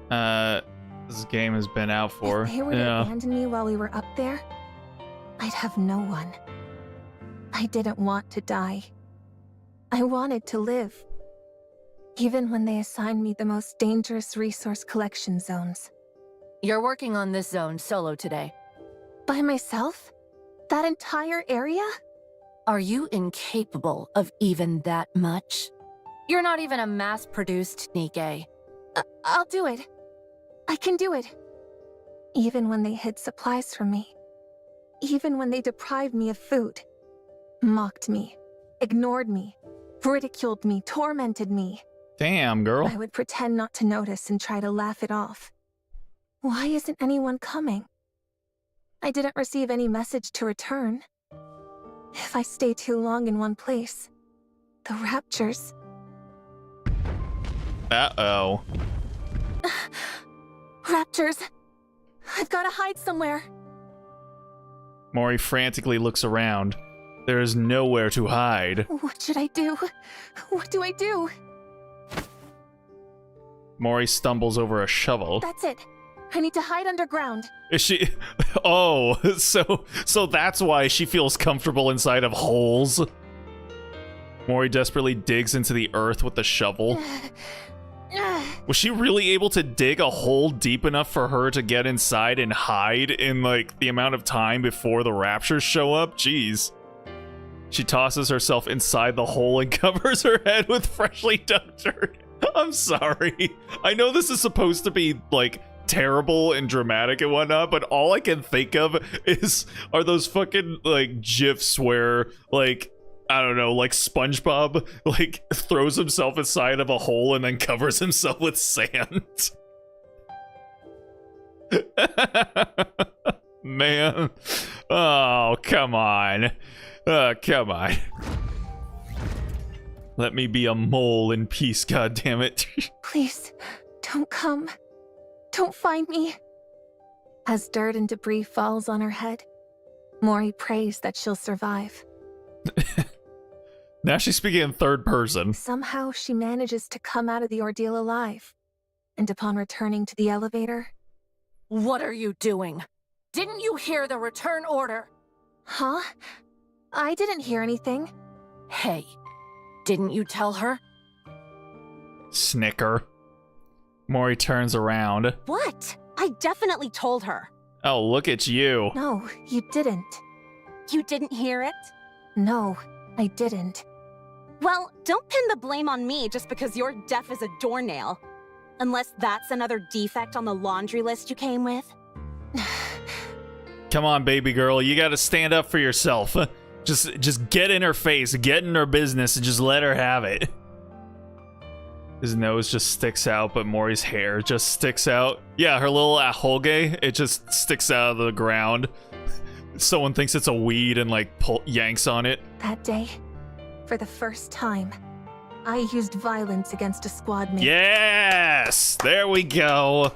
This game has been out for, If they were to abandon me while we were up there, I'd have no one. I didn't want to die. I wanted to live. Even when they assigned me the most dangerous resource collection zones. You're working on this zone solo today. By myself? That entire area? Are you incapable of even that much? You're not even a mass-produced Nikke. I'll do it. I can do it. Even when they hid supplies from me. Even when they deprived me of food. Mocked me. Ignored me. Ridiculed me. Tormented me. damn, girl. I would pretend not to notice and try to laugh it off. Why isn't anyone coming? I didn't receive any message to return. If I stay too long in one place, the raptures... Uh-oh. Raptors! I've got to hide somewhere. Mori frantically looks around. There is nowhere to hide. What should I do? What do I do? Mori stumbles over a shovel. That's it. I need to hide underground. Is she... Oh, so that's why she feels comfortable inside of holes. Mori desperately digs into the earth with the shovel. Was she really able to dig a hole deep enough for her to get inside and hide in, like, the amount of time before the raptures show up? Jeez. She tosses herself inside the hole and covers her head with freshly dug dirt. I'm sorry. I know this is supposed to be, like, terrible and dramatic and whatnot, but all I can think of are those fucking, like, GIFs where, like, I don't know, like SpongeBob, like, throws himself inside of a hole and then covers himself with sand. Man. Oh, come on. Come on. Let me be a mole in peace, goddammit. Please, don't come. Don't find me. As dirt and debris falls on her head, Mori prays that she'll survive. Now she's speaking in third person. Somehow she manages to come out of the ordeal alive. And upon returning to the elevator... What are you doing? Didn't you hear the return order? Huh? I didn't hear anything. Hey, didn't you tell her? Snicker. Mori turns around. What? I definitely told her. Oh, look at you. No, you didn't. You didn't hear it? No, I didn't. Well, don't pin the blame on me just because you're deaf as a doornail. Unless that's another defect on the laundry list you came with. Come on, baby girl. You gotta stand up for yourself. Just get in her face, get in her business, and just let her have it. His nose just sticks out, but Mori's hair just sticks out. Yeah, her little ahoge, it just sticks out of the ground. Someone thinks it's a weed and, like, yanks on it. That day, for the first time, I used violence against a squad mate. Yes! There we go.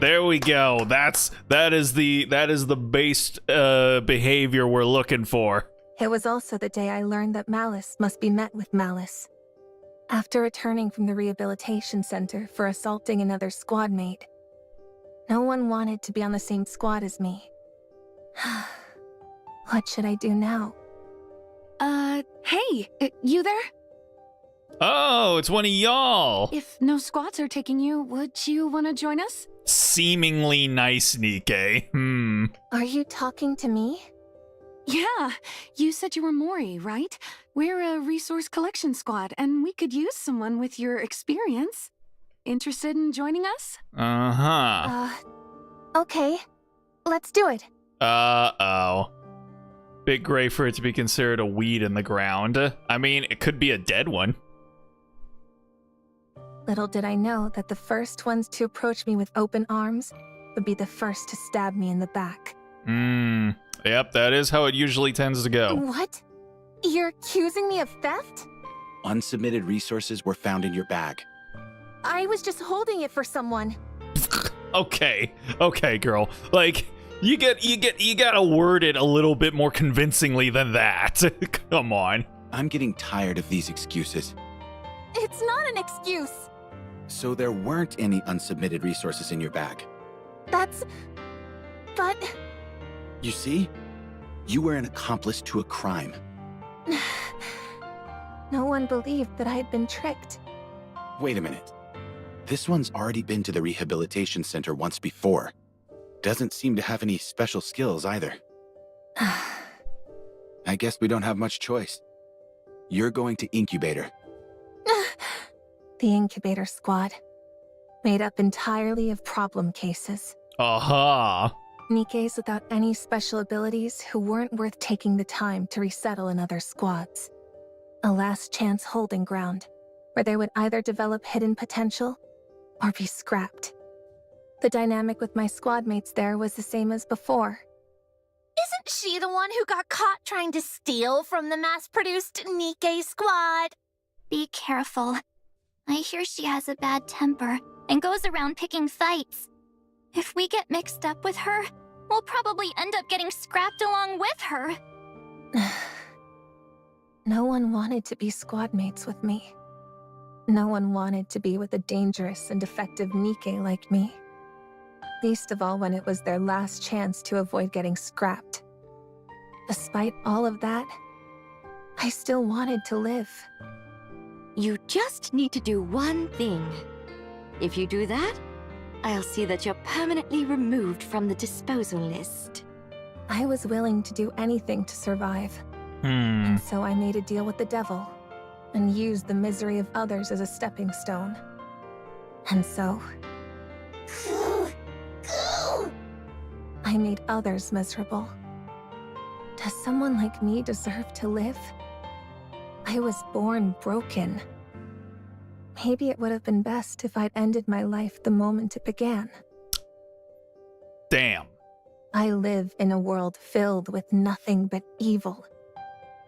There we go. That is the based behavior we're looking for. It was also the day I learned that malice must be met with malice. After returning from the rehabilitation center for assaulting another squad mate, no one wanted to be on the same squad as me. What should I do now? Hey, you there? Oh, it's one of y'all. If no squads are taking you, would you want to join us? Seemingly nice, Nikke. Are you talking to me? Yeah, you said you were Mori, right? We're a resource collection squad, and we could use someone with your experience. Interested in joining us? Uh-huh. Okay. Let's do it. Uh-oh. Bit gray for it to be considered a weed in the ground. I mean, it could be a dead one. Little did I know that the first ones to approach me with open arms would be the first to stab me in the back. Yep, that is how it usually tends to go. What? You're accusing me of theft? Unsubmitted resources were found in your bag. I was just holding it for someone. Okay, girl. Like, you gotta word it a little bit more convincingly than that. Come on. I'm getting tired of these excuses. It's not an excuse. So there weren't any unsubmitted resources in your bag. But... You see? You were an accomplice to a crime. No one believed that I had been tricked. Wait a minute. This one's already been to the rehabilitation center once before. Doesn't seem to have any special skills either. I guess we don't have much choice. You're going to Incubator. The Incubator Squad. Made up entirely of problem cases. Aha. Nikkes without any special abilities who weren't worth taking the time to resettle in other squads. A last chance holding ground, where they would either develop hidden potential or be scrapped. The dynamic with my squad mates there was the same as before. Isn't she the one who got caught trying to steal from the mass-produced Nikke squad? Be careful. I hear she has a bad temper and goes around picking fights. If we get mixed up with her, we'll probably end up getting scrapped along with her. No one wanted to be squad mates with me. No one wanted to be with a dangerous and defective Nikke like me. Least of all when it was their last chance to avoid getting scrapped. Despite all of that, I still wanted to live. You just need to do one thing. If you do that, I'll see that you're permanently removed from the disposal list. I was willing to do anything to survive. And so I made a deal with the devil, and used the misery of others as a stepping stone. And so... I made others miserable. Does someone like me deserve to live? I was born broken. Maybe it would have been best if I'd ended my life the moment it began. Damn. I live in a world filled with nothing but evil,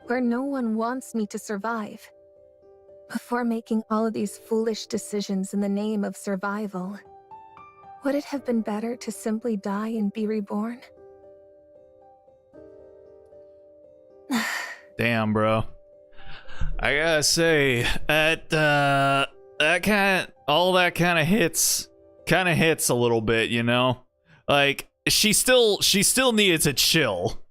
where no one wants me to survive. Before making all of these foolish decisions in the name of survival, would it have been better to simply die and be reborn? Damn, bro. I gotta say, all that kind of hits a little bit, you know? Like, she still needed to chill.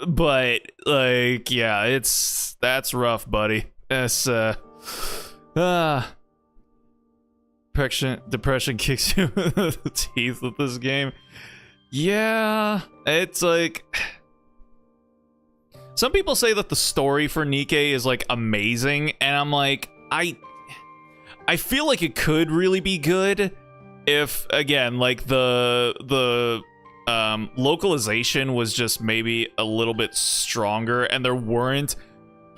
But, like, yeah, that's rough, buddy. That's, depression kicks you in the teeth with this game. Yeah, it's like... Some people say that the story for Nikke is, like, amazing, and I'm like, I feel like it could really be good if, again, like, the localization was just maybe a little bit stronger, and there weren't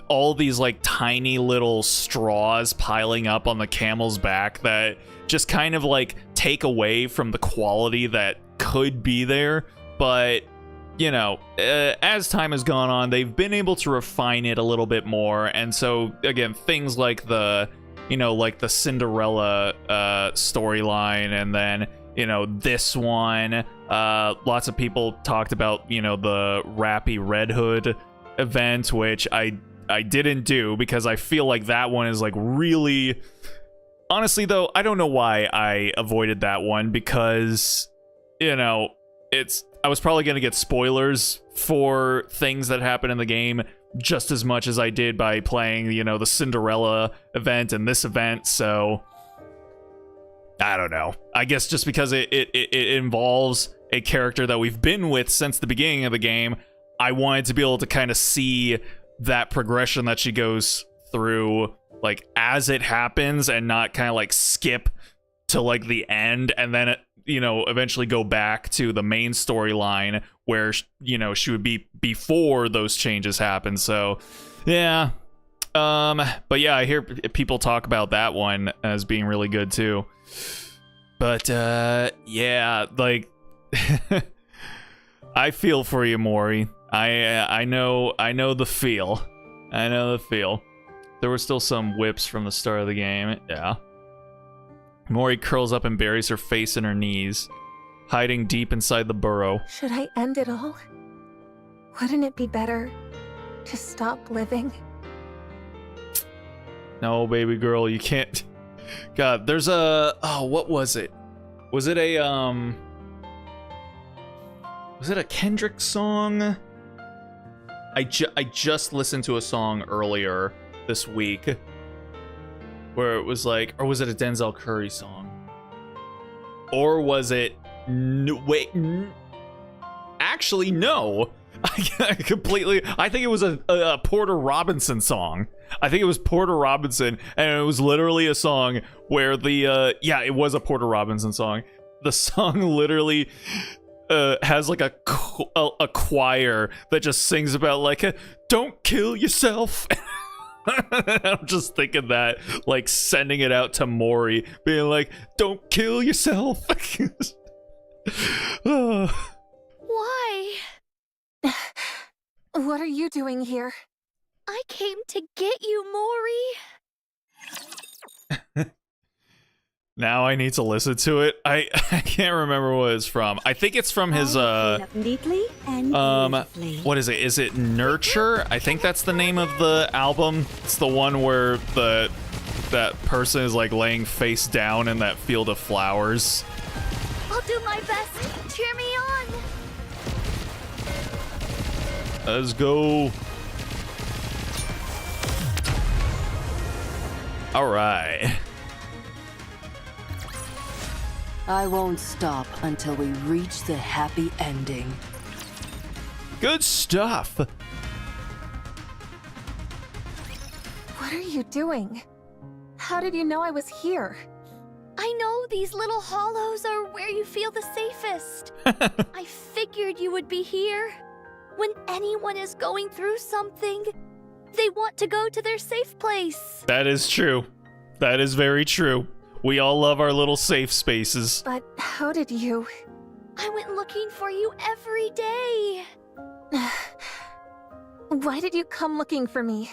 all these, like, tiny little straws piling up on the camel's back that just kind of, like, take away from the quality that could be there. But, you know, as time has gone on, they've been able to refine it a little bit more. And so, again, things like the, you know, like the Cinderella storyline, and then, you know, this one, lots of people talked about, you know, the Rappy Red Hood event, which I didn't do because I feel like that one is, like, really... Honestly, though, I don't know why I avoided that one, because, you know, I was probably going to get spoilers for things that happen in the game just as much as I did by playing, you know, the Cinderella event and this event, so I don't know. I guess just because it involves a character that we've been with since the beginning of the game, I wanted to be able to kind of see that progression that she goes through, like, as it happens, and not kind of like skip to like the end and then you know, eventually go back to the main storyline where, you know, she would be before those changes happen. So yeah, but yeah, I hear people talk about that one as being really good too. But yeah, like I feel for you, Mori. I know the feel. I know the feel. There were still some whips from the start of the game. Yeah. Mori curls up and buries her face in her knees, hiding deep inside the burrow. Should I end it all? Wouldn't it be better to stop living? No, baby girl, you can't. God, there's a... Oh, what was it? Was it a, Was it a Kendrick song? I just listened to a song earlier this week where it was like, or was it a Denzel Curry song? Or was it... Actually, no. I completely... I think it was a Porter Robinson song. I think it was Porter Robinson, and it was literally a song where the... yeah, it was a Porter Robinson song. The song literally... has like a choir that just sings about like, don't kill yourself. I'm just thinking that, like, sending it out to Mori, being like, don't kill yourself. Why? What are you doing here? I came to get you, Mori. Now I need to listen to it. I can't remember what it's from. I think it's from his neatly and what is it? Is it Nurture? I think that's the name of the album. It's the one where that person is like laying face down in that field of flowers. I'll do my best. Cheer me on. Let's go. All right. I won't stop until we reach the happy ending. Good stuff. What are you doing? How did you know I was here? I know these little hollows are where you feel the safest. I figured you would be here. When anyone is going through something, they want to go to their safe place. That is true. That is very true. We all love our little safe spaces. But how did you... I went looking for you every day. Why did you come looking for me?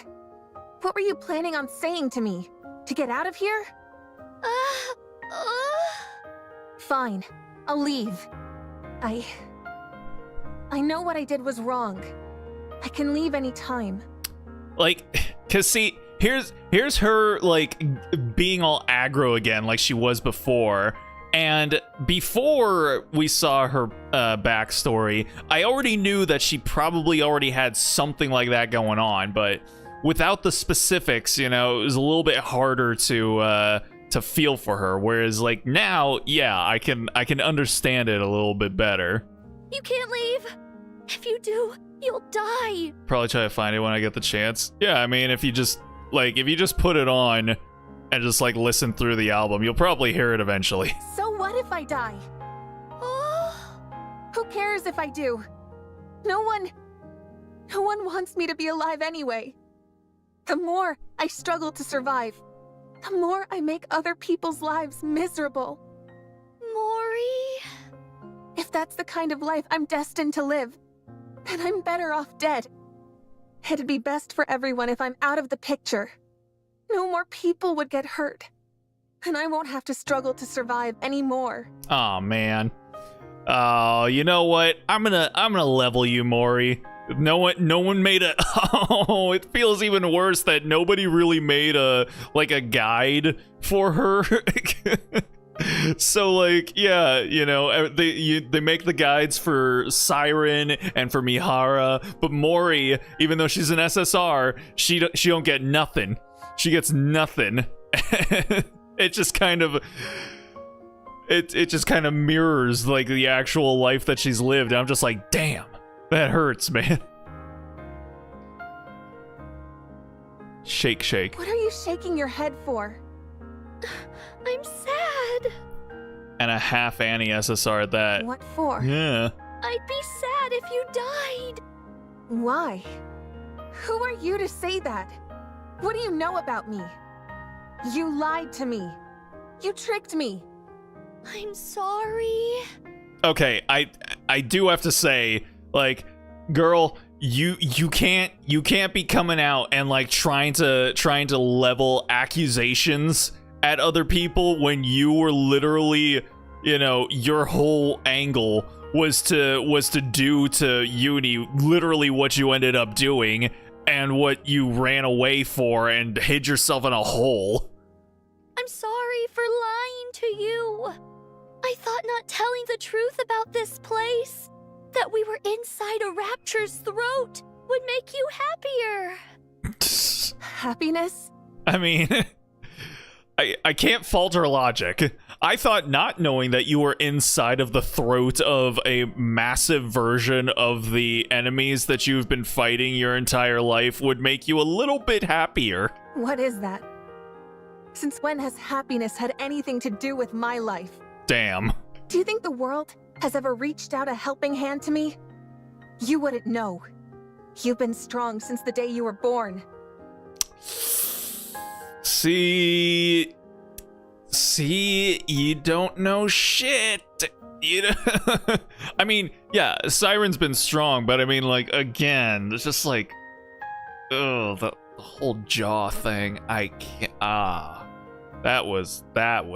What were you planning on saying to me? To get out of here? Fine. I'll leave. I know what I did was wrong. I can leave any time. Like, 'cause see... Here's her, like, being all aggro again like she was before. And before we saw her backstory, I already knew that she probably already had something like that going on. But without the specifics, you know, it was a little bit harder to feel for her. Whereas, like, now, yeah, I can understand it a little bit better. You can't leave. If you do, you'll die. Probably try to find it when I get the chance. Yeah, I mean, if you just put it on and just, like, listen through the album, you'll probably hear it eventually. So what if I die? Who cares if I do? No one wants me to be alive anyway. The more I struggle to survive, the more I make other people's lives miserable. Mori? If that's the kind of life I'm destined to live, then I'm better off dead. It'd be best for everyone if I'm out of the picture. No more people would get hurt. And I won't have to struggle to survive anymore. Aw, man. Oh, you know what? I'm gonna level you, Mori. No one made a... Oh, it feels even worse that nobody really made a guide for her. So like, yeah, you know, they make the guides for Siren and for Mihara, but Mori, even though she's an SSR, she don't get nothing. She gets nothing. It just kind of mirrors like the actual life that she's lived. And I'm just like, damn, that hurts, man. Shake, shake. What are you shaking your head for? I'm sad. And a half Annie SSR at that. What for? Yeah. I'd be sad if you died. Why? Who are you to say that? What do you know about me? You lied to me. You tricked me. I'm sorry. Okay, I do have to say, like, girl, you can't be coming out and like trying to level accusations at other people when you were literally, you know, your whole angle was to do to Uni literally what you ended up doing and what you ran away for and hid yourself in a hole. I'm sorry for lying to you. I thought not telling the truth about this place, that we were inside a rapture's throat, would make you happier. Happiness? I mean, I can't fault her logic. I thought not knowing that you were inside of the throat of a massive version of the enemies that you've been fighting your entire life would make you a little bit happier. What is that? Since when has happiness had anything to do with my life? Damn. Do you think the world has ever reached out a helping hand to me? You wouldn't know. You've been strong since the day you were born. See, you don't know shit. You know? I mean, yeah, Siren's been strong, but I mean, like, again, it's just like, oh, the whole jaw thing. I can't. That was bad.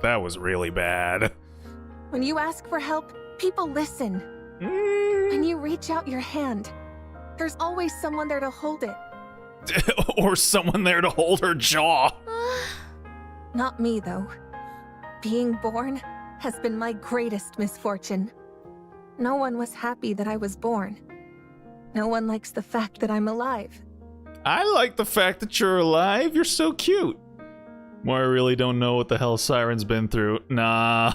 That was really bad. When you ask for help, people listen. When you reach out your hand, there's always someone there to hold it. Or someone there to hold her jaw. Not me, though. Being born has been my greatest misfortune. No one was happy that I was born. No one likes the fact that I'm alive. I like the fact that you're alive. You're so cute. Well, I really don't know what the hell Siren's been through. Nah.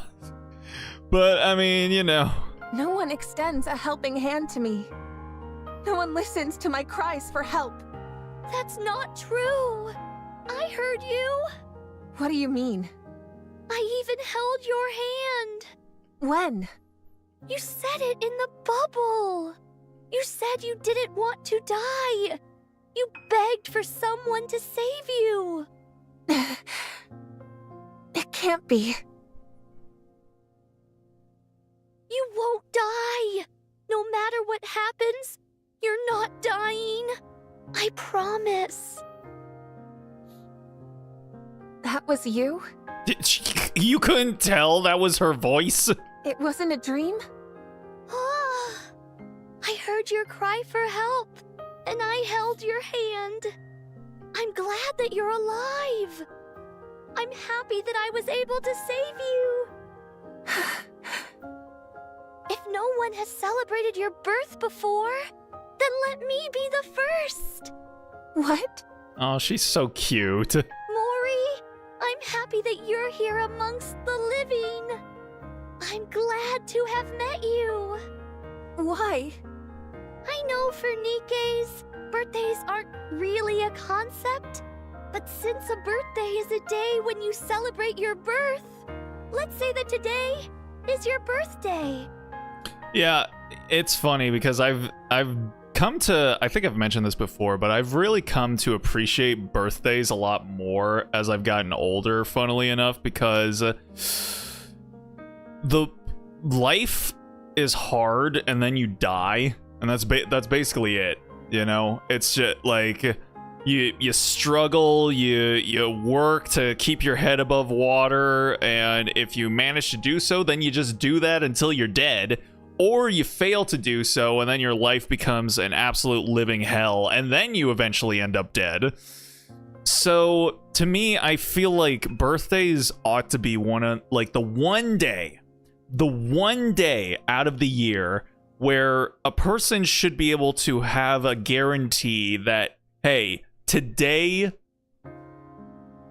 But, I mean, you know. No one extends a helping hand to me. No one listens to my cries for help. That's not true. I heard you. What do you mean? I even held your hand. When? You said it in the bubble. You said you didn't want to die. You begged for someone to save you. It can't be. You won't die. No matter what happens, you're not dying. I promise. That was you? You couldn't tell that was her voice? It wasn't a dream? I heard your cry for help, and I held your hand. I'm glad that you're alive. I'm happy that I was able to save you. If no one has celebrated your birth before, then let me be the first. What? Oh, she's so cute. Mori, I'm happy that you're here amongst the living. I'm glad to have met you. Why? I know for Nikke's, birthdays aren't really a concept, but since a birthday is a day when you celebrate your birth, let's say that today is your birthday. Yeah, it's funny because I've come to, I think I've mentioned this before, but I've really come to appreciate birthdays a lot more as I've gotten older, funnily enough, because the life is hard and then you die, and that's basically it, you know? It's just like you struggle, you work to keep your head above water, and if you manage to do so, then you just do that until you're dead. Or you fail to do so, and then your life becomes an absolute living hell, and then you eventually end up dead. So to me, I feel like birthdays ought to be one of like the one day out of the year where a person should be able to have a guarantee that, hey, today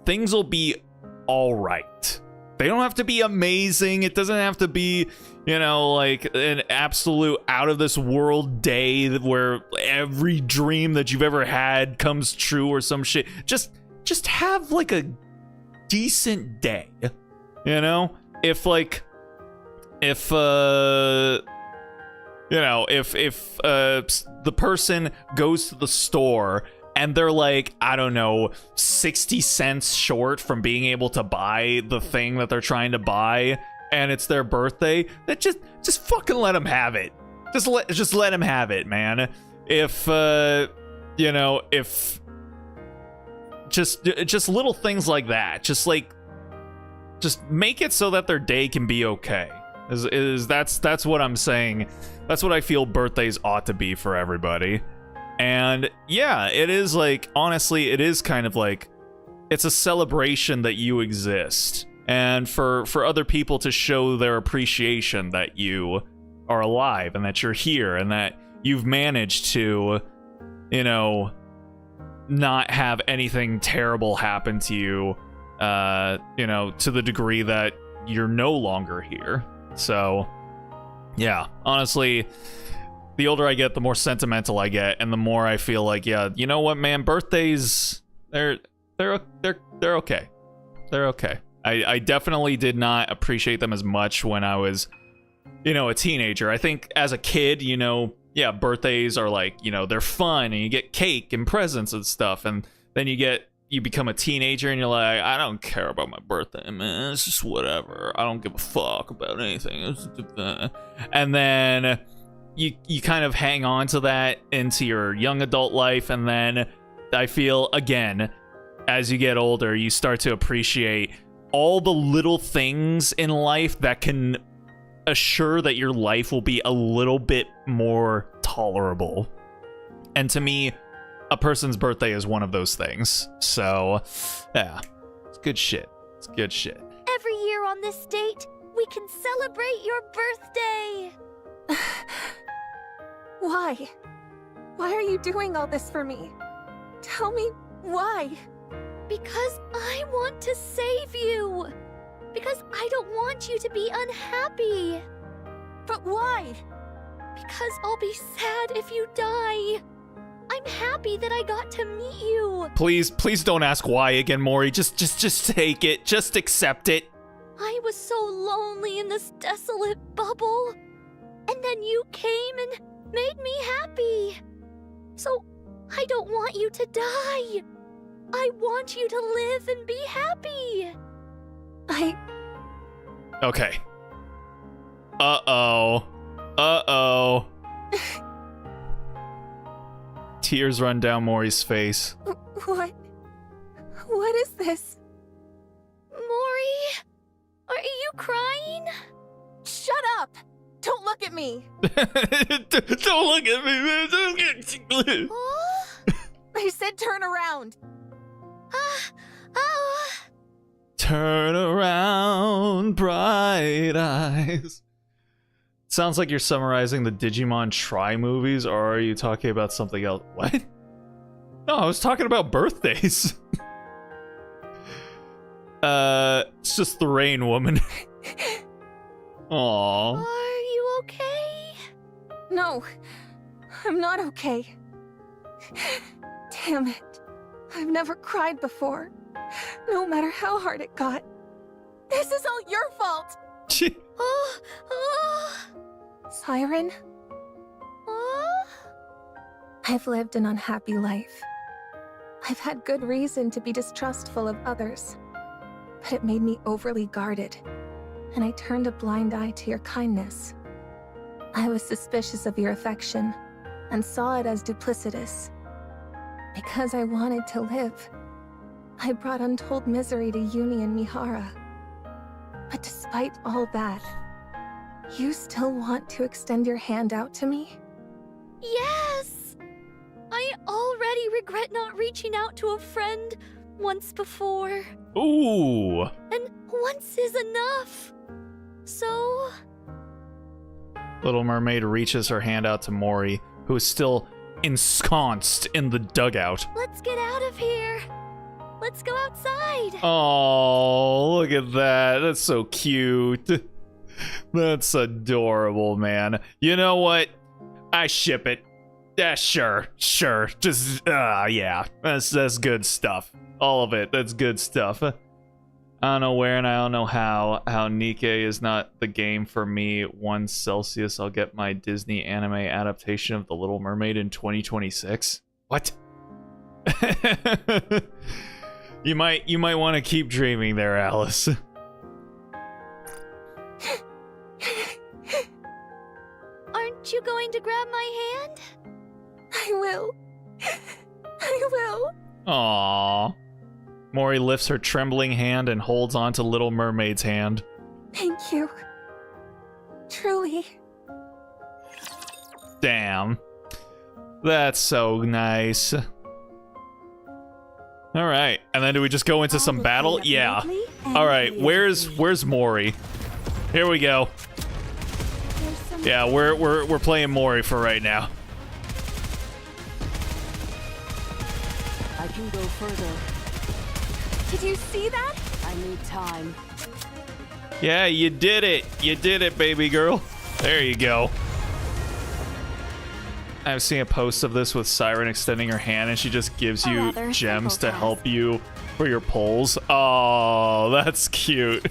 things will be all right. They don't have to be amazing. It doesn't have to be, you know, like an absolute out of this world day where every dream that you've ever had comes true or some shit. Just have like a decent day, you know? If the person goes to the store and they're like, I don't know, 60 cents short from being able to buy the thing that they're trying to buy, and it's their birthday, that just fucking let them have it. Just let them have it, man. If just little things like that, just make it so that their day can be okay. That's what I'm saying. That's what I feel birthdays ought to be for everybody. And yeah, it is like, honestly, it is kind of like, it's a celebration that you exist, and for other people to show their appreciation that you are alive and that you're here and that you've managed to, you know, not have anything terrible happen to you, you know, to the degree that you're no longer here. So yeah, honestly, the older I get, the more sentimental I get, and the more I feel like, yeah, you know what, man, birthdays, they're okay. They're okay. I definitely did not appreciate them as much when I was, you know, a teenager. I think as a kid, you know, yeah, birthdays are like, you know, they're fun and you get cake and presents and stuff, and then you become a teenager and you're like, I don't care about my birthday, man. It's just whatever. I don't give a fuck about anything. And then you kind of hang on to that into your young adult life, and then I feel, again, as you get older, you start to appreciate all the little things in life that can assure that your life will be a little bit more tolerable. And to me, a person's birthday is one of those things. So, yeah, it's good shit. It's good shit. Every year on this date, we can celebrate your birthday. Why? Why are you doing all this for me? Tell me why. Because I want to save you. Because I don't want you to be unhappy. But why? Because I'll be sad if you die. I'm happy that I got to meet you. Please don't ask why again, Mori. Just take it. Just accept it. I was so lonely in this desolate bubble. And then you came and made me happy. So I don't want you to die. I want you to live and be happy. Okay. Uh-oh. Tears run down Mori's face. What is this? Mori, are you crying? Shut up! Don't look at me! Don't look at me, man! Huh? I said turn around! Turn around, bright eyes. Sounds like you're summarizing the Digimon Tri movies, or are you talking about something else? What? No, I was talking about birthdays. It's just the Rain Woman. Aww. Are you okay? No, I'm not okay. Damn it. I've never cried before. No matter how hard it got. This is all your fault! Siren? I've lived an unhappy life. I've had good reason to be distrustful of others. But it made me overly guarded, and I turned a blind eye to your kindness. I was suspicious of your affection, and saw it as duplicitous. Because I wanted to live, I brought untold misery to Uni and Mihara. But despite all that, you still want to extend your hand out to me? Yes! I already regret not reaching out to a friend once before. Ooh. And once is enough. So... Little Mermaid reaches her hand out to Mori, who is still ensconced in the dugout. let's get out of here. Let's go outside. Oh, look at that. That's so cute. That's adorable, man. You know what? I ship it. Yeah, sure. Just, yeah. That's good stuff. All of it. That's good stuff. I don't know where and I don't know how Nikke is not the game for me. 1 Celsius, I'll get my Disney anime adaptation of The Little Mermaid in 2026. What? You might want to keep dreaming there, Alice. Aren't you going to grab my hand? I will. I will. Aww. Mori lifts her trembling hand and holds onto Little Mermaid's hand. Thank you. Truly. Damn. That's so nice. Alright, and then do we just go into some battle? Yeah. Alright, where's Mori? Here we go. Yeah, we're playing Mori for right now. I can go further. Did you see that? I need time. Yeah, you did it. You did it, baby girl. There you go. I've seen a post of this with Siren extending her hand and she just gives you gems to help you for your pulls. Oh, that's cute.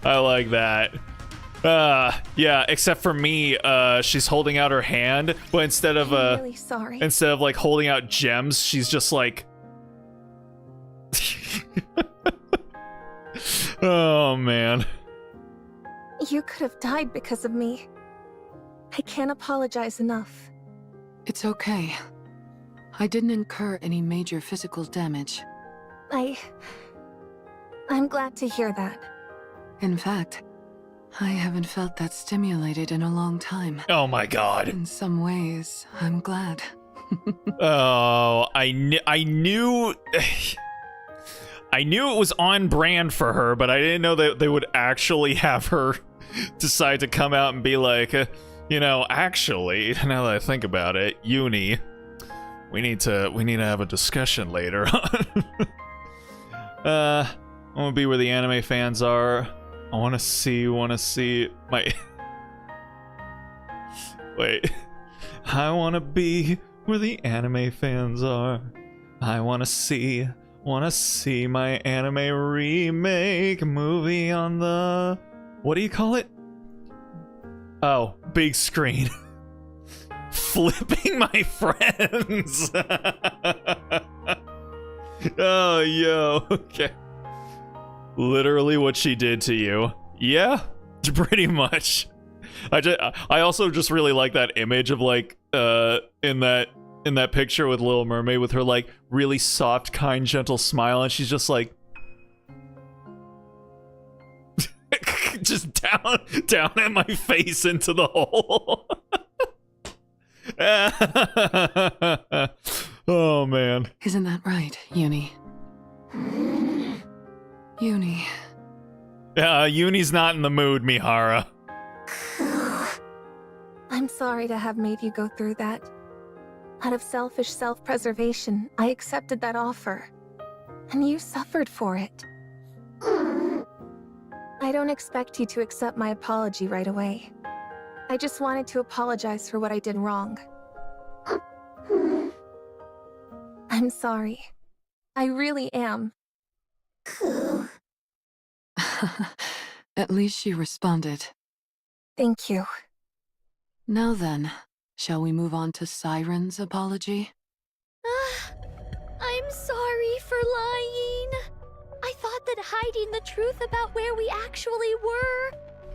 I like that. Yeah, except for me, she's holding out her hand, but instead of I'm really sorry. instead of like holding out gems, she's just like oh man. You could have died because of me. I can't apologize enough. It's okay. I didn't incur any major physical damage. I'm glad to hear that. In fact, I haven't felt that stimulated in a long time. Oh my god. In some ways, I'm glad. Oh, I knew I knew it was on brand for her, but I didn't know that they would actually have her decide to come out and be like, you know, actually, now that I think about it, Uni, we need to have a discussion later on. I want to be where the anime fans are. I want to see my wait. I want to be where the anime fans are. I want to see my anime remake movie on the, what do you call it? Oh, big screen. Flipping my friends. Oh, yo, okay. Literally what she did to you. Yeah, pretty much. I also just really like that image of like in that picture with Little Mermaid with her like really soft, kind, gentle smile, and she's just like just down at my face into the hole. Oh man. Isn't that right, Uni? Uni. Uni's not in the mood, Mihara. I'm sorry to have made you go through that. Out of selfish self-preservation, I accepted that offer. And you suffered for it. I don't expect you to accept my apology right away. I just wanted to apologize for what I did wrong. I'm sorry. I really am. At least she responded. Thank you. Now then, shall we move on to Siren's apology? I'm sorry for lying. I thought that hiding the truth about where we actually were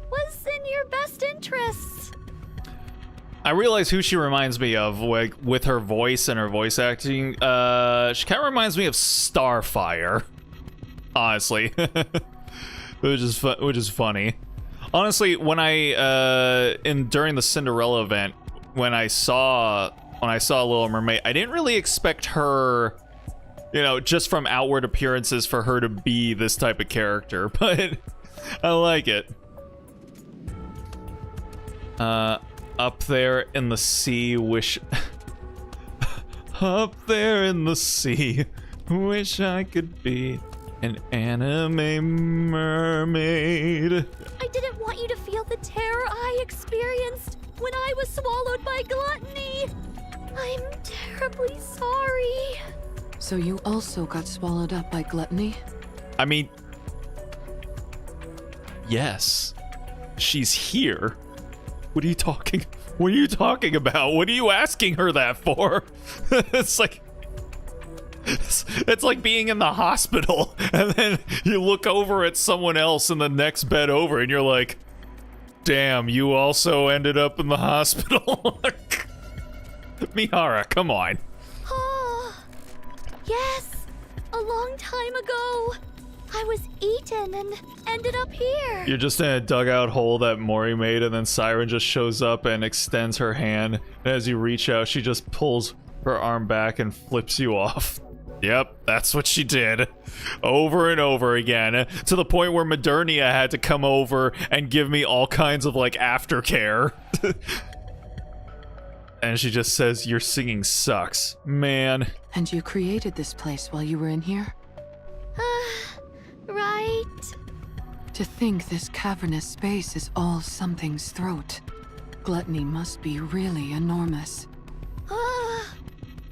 was in your best interests. I realize who she reminds me of, like, with her voice and her voice acting. She kind of reminds me of Starfire, honestly, which is funny. Honestly, when during the Cinderella event, when I saw Little Mermaid, I didn't really expect her you know, just from outward appearances for her to be this type of character, but I like it. Up there in the sea, wish... Up there in the sea, wish I could be an anime mermaid. I didn't want you to feel the terror I experienced when I was swallowed by gluttony. I'm terribly sorry. So you also got swallowed up by gluttony? I mean, yes, she's here. What are you talking? What are you talking about? What are you asking her that for? It's like being in the hospital and then you look over at someone else in the next bed over and you're like, damn, you also ended up in the hospital. Mihara, come on. Oh, yes, a long time ago. I was eaten and ended up here. You're just in a dugout hole that Mori made, and then Siren just shows up and extends her hand. And as you reach out, she just pulls her arm back and flips you off. Yep, that's what she did. Over and over again. To the point where Modernia had to come over and give me all kinds of, like, aftercare. And she just says, your singing sucks. Man. And you created this place while you were in here? Right. To think this cavernous space is all something's throat. Gluttony must be really enormous.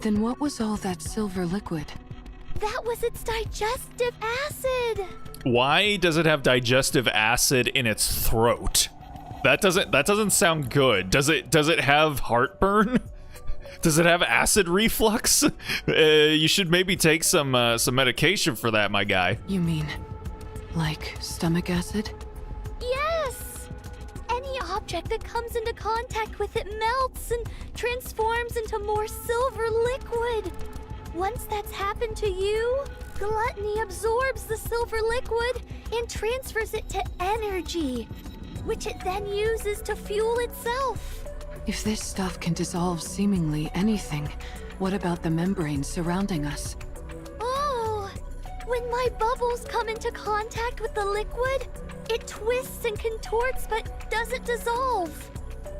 Then what was all that silver liquid? That was its digestive acid. Why does it have digestive acid in its throat? That doesn't sound good. Does it have heartburn? Does it have acid reflux? You should maybe take some medication for that, my guy. You mean, like stomach acid? Yes! Any object that comes into contact with it melts and transforms into more silver liquid. Once that's happened to you, gluttony absorbs the silver liquid and transfers it to energy, which it then uses to fuel itself. If this stuff can dissolve seemingly anything, what about the membrane surrounding us? Oh, when my bubbles come into contact with the liquid, it twists and contorts but doesn't dissolve.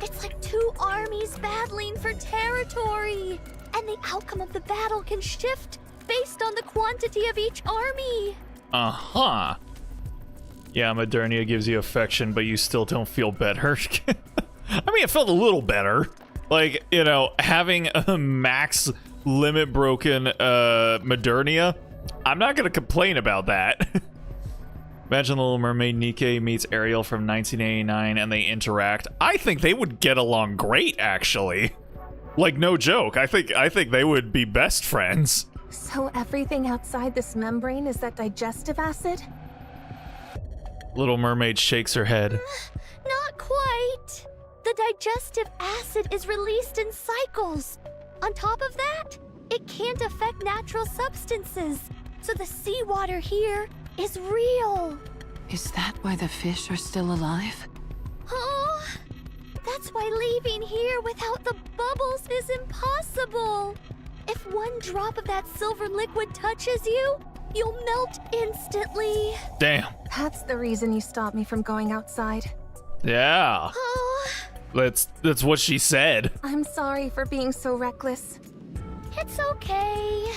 It's like two armies battling for territory, and the outcome of the battle can shift based on the quantity of each army. Uh-huh. Yeah, Modernia gives you affection, but you still don't feel better. I mean, it felt a little better. Like, you know, having a max limit broken Modernia, I'm not gonna complain about that. Imagine the Little Mermaid Nikke meets Ariel from 1989 and they interact. I think they would get along great, actually. Like, no joke. I think they would be best friends. So everything outside this membrane is that digestive acid? Little Mermaid shakes her head. Not quite. The digestive acid is released in cycles. On top of that, it can't affect natural substances, so the seawater here is real. Is that why the fish are still alive? Oh, that's why leaving here without the bubbles is impossible. If one drop of that silver liquid touches you, you'll melt instantly. Damn. That's the reason you stopped me from going outside. Yeah. Oh, That's what she said. I'm sorry for being so reckless. it's okay.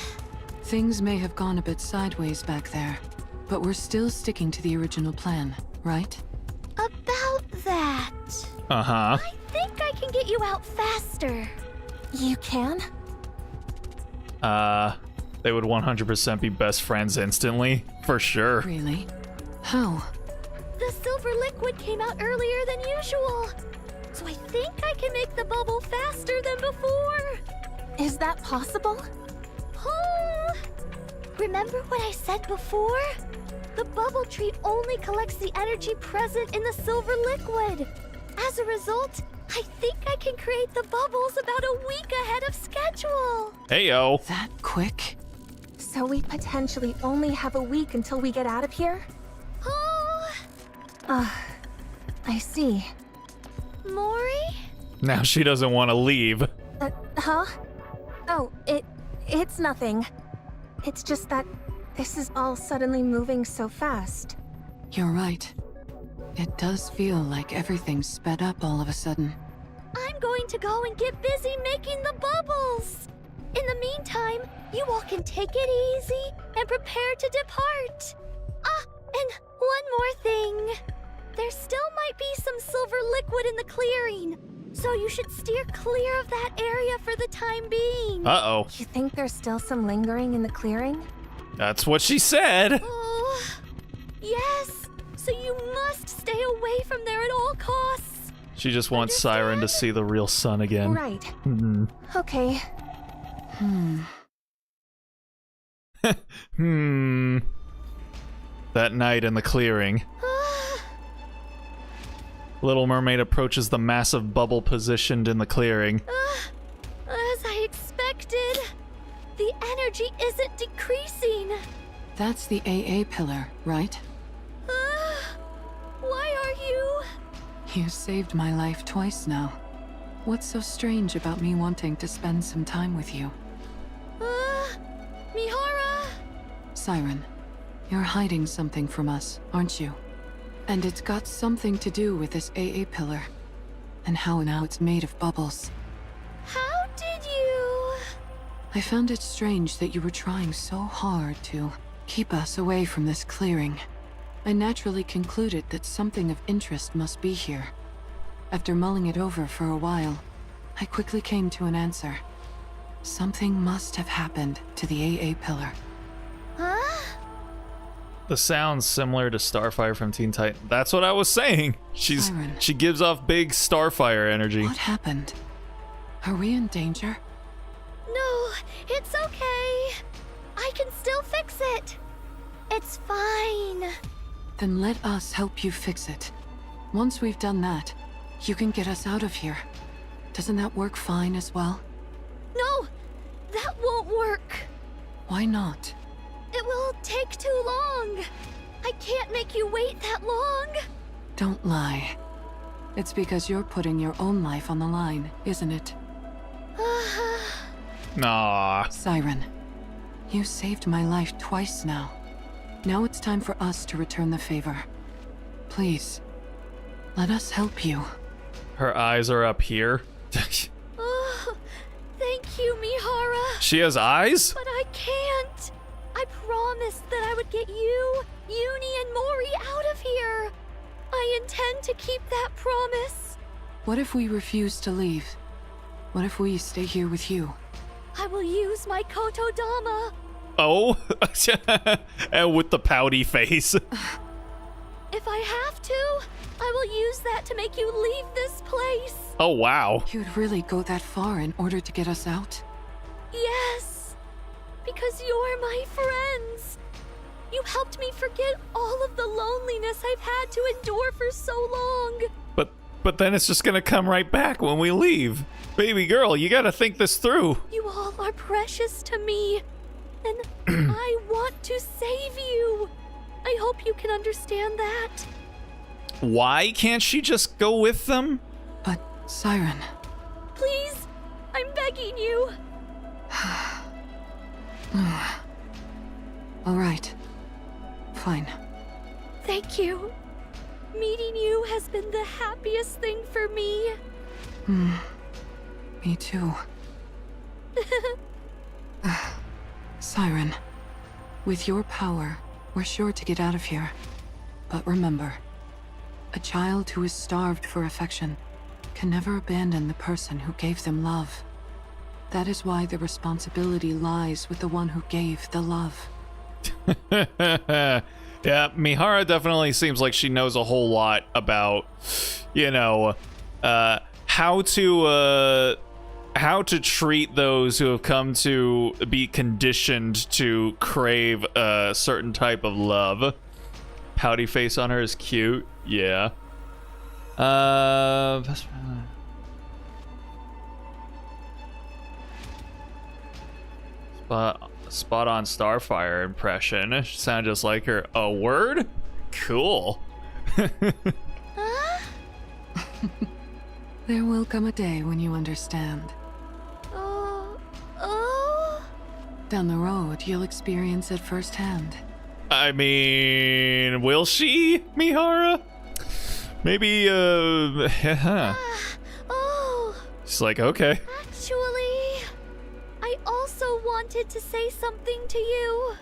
Things may have gone a bit sideways back there, but we're still sticking to the original plan, right? About that, Uh-huh. I think I can get you out faster. You can? They would 100% be best friends instantly, for sure. Really? How? The silver liquid came out earlier than usual, so I think I can make the bubble faster than before. Is that possible? Oh, remember what I said before? The bubble tree only collects the energy present in the silver liquid. As a result, I think I can create the bubbles about a week ahead of schedule. Heyo. That quick? So we potentially only have a week until we get out of here? Oh, I see. Mori? Now she doesn't want to leave. Huh? Oh, it's nothing. It's just that this is all suddenly moving so fast. You're right. It does feel like everything's sped up all of a sudden. I'm going to go and get busy making the bubbles. In the meantime, you all can take it easy and prepare to depart. Ah, and one more thing. There still might be some silver liquid in the clearing, so you should steer clear of that area for the time being. Uh-oh. You think there's still some lingering in the clearing? That's what she said. Oh, yes. So you must stay away from there at all costs. She just wants Siren to see the real sun again. Right. Mm-hmm. Okay. That night in the clearing. Little Mermaid approaches the massive bubble positioned in the clearing. As I expected, the energy isn't decreasing. That's the AA pillar, right? Why are you? You saved my life twice now. What's so strange about me wanting to spend some time with you? Mihara? Siren, you're hiding something from us, aren't you? And it's got something to do with this AA pillar, and how now it's made of bubbles. How did you? I found it strange that you were trying so hard to keep us away from this clearing. I naturally concluded that something of interest must be here. After mulling it over for a while, I quickly came to an answer. Something must have happened to the AA pillar. Huh? The sound's similar to Starfire from Teen Titan. That's what I was saying. Siren. She gives off big Starfire energy. What happened? Are we in danger? No, it's okay. I can still fix it. It's fine. Then let us help you fix it. Once we've done that, you can get us out of here. Doesn't that work fine as well? No, that won't work. Why not? It will take too long. I can't make you wait that long. Don't lie. It's because you're putting your own life on the line, isn't it? Nah. Siren, you saved my life twice now. Now it's time for us to return the favor. Please, let us help you. Her eyes are up here. Oh, thank you, Mihara. She has eyes? But I can't. I promised that I would get you, Uni, and Mori out of here. I intend to keep that promise. What if we refuse to leave? What if we stay here with you? I will use my Kotodama. Oh? And with the pouty face. If I have to, I will use that to make you leave this place. Oh, wow. You'd really go that far in order to get us out? Yes, because you're my friends. You helped me forget all of the loneliness I've had to endure for so long. But then it's just gonna come right back when we leave. Baby girl, you gotta think this through. You all are precious to me, and I want to save you. I hope you can understand that. Why can't she just go with them? But, Siren... Please, I'm begging you. All right. Fine. Thank you. Meeting you has been the happiest thing for me. Me too. Siren, with your power, we're sure to get out of here. But remember, a child who is starved for affection can never abandon the person who gave them love. That is why the responsibility lies with the one who gave the love. Yeah, Mihara definitely seems like she knows a whole lot about, you know, how to treat those who have come to be conditioned to crave a certain type of love. Pouty face on her is cute. Yeah. Spot on Starfire impression. Sound just like her. A word? Cool. Huh? There will come a day when you understand. Oh. down the road, you'll experience it firsthand. I mean, will she, Mihara? Maybe, Oh, She's like, okay. actually, I also wanted to say something to you.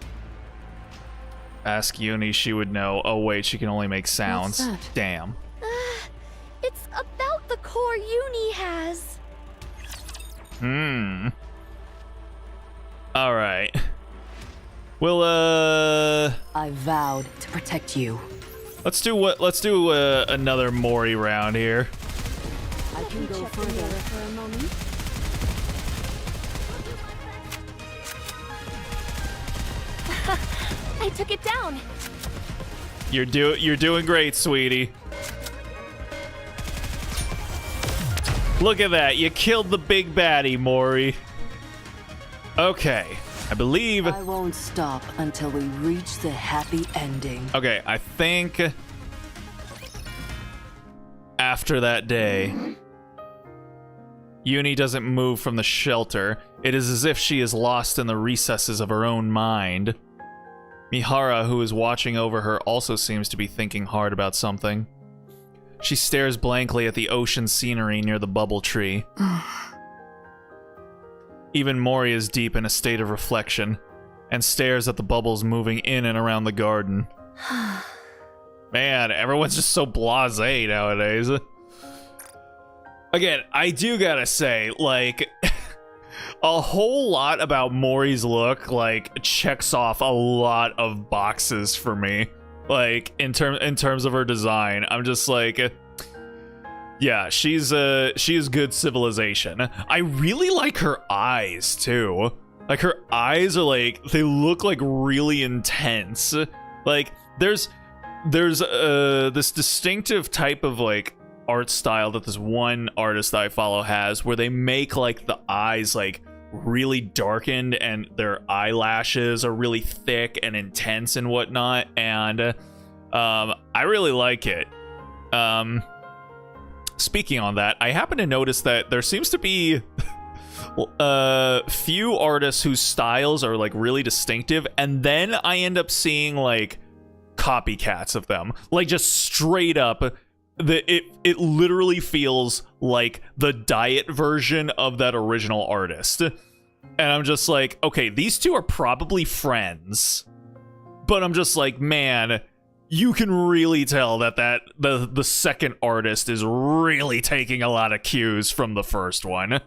Ask Uni, she would know. Oh, wait, she can only make sounds. What's that? Damn. It's about the core Uni has. Alright. Well, I vowed to protect you. let's do another Mori round here. I can go further. For a moment. I took it down. You're doing great, sweetie. Look at that. You killed the big baddie, Mori. Okay. I believe... I won't stop until we reach the happy ending. Okay, I think... After that day... Uni doesn't move from the shelter. It is as if she is lost in the recesses of her own mind. Mihara, who is watching over her, also seems to be thinking hard about something. She stares blankly at the ocean scenery near the bubble tree. Even Mori is deep in a state of reflection, and stares at the bubbles moving in and around the garden. Man, everyone's just so blasé nowadays. Again, I do gotta say, like... a whole lot about Mori's look, like, checks off a lot of boxes for me. Like, in terms of her design, I'm just like, yeah, she is good civilization. I really like her eyes too. Like, her eyes are like, they look like really intense. Like, there's this distinctive type of like art style that this one artist that I follow has, where they make like the eyes like really darkened and their eyelashes are really thick and intense and whatnot, and I really like it. Speaking on that, I happen to notice that there seems to be few artists whose styles are like really distinctive, and then I end up seeing like copycats of them, like just straight up. It literally feels like the diet version of that original artist. And I'm just like, okay, these two are probably friends. But I'm just like, man, you can really tell that the second artist is really taking a lot of cues from the first one.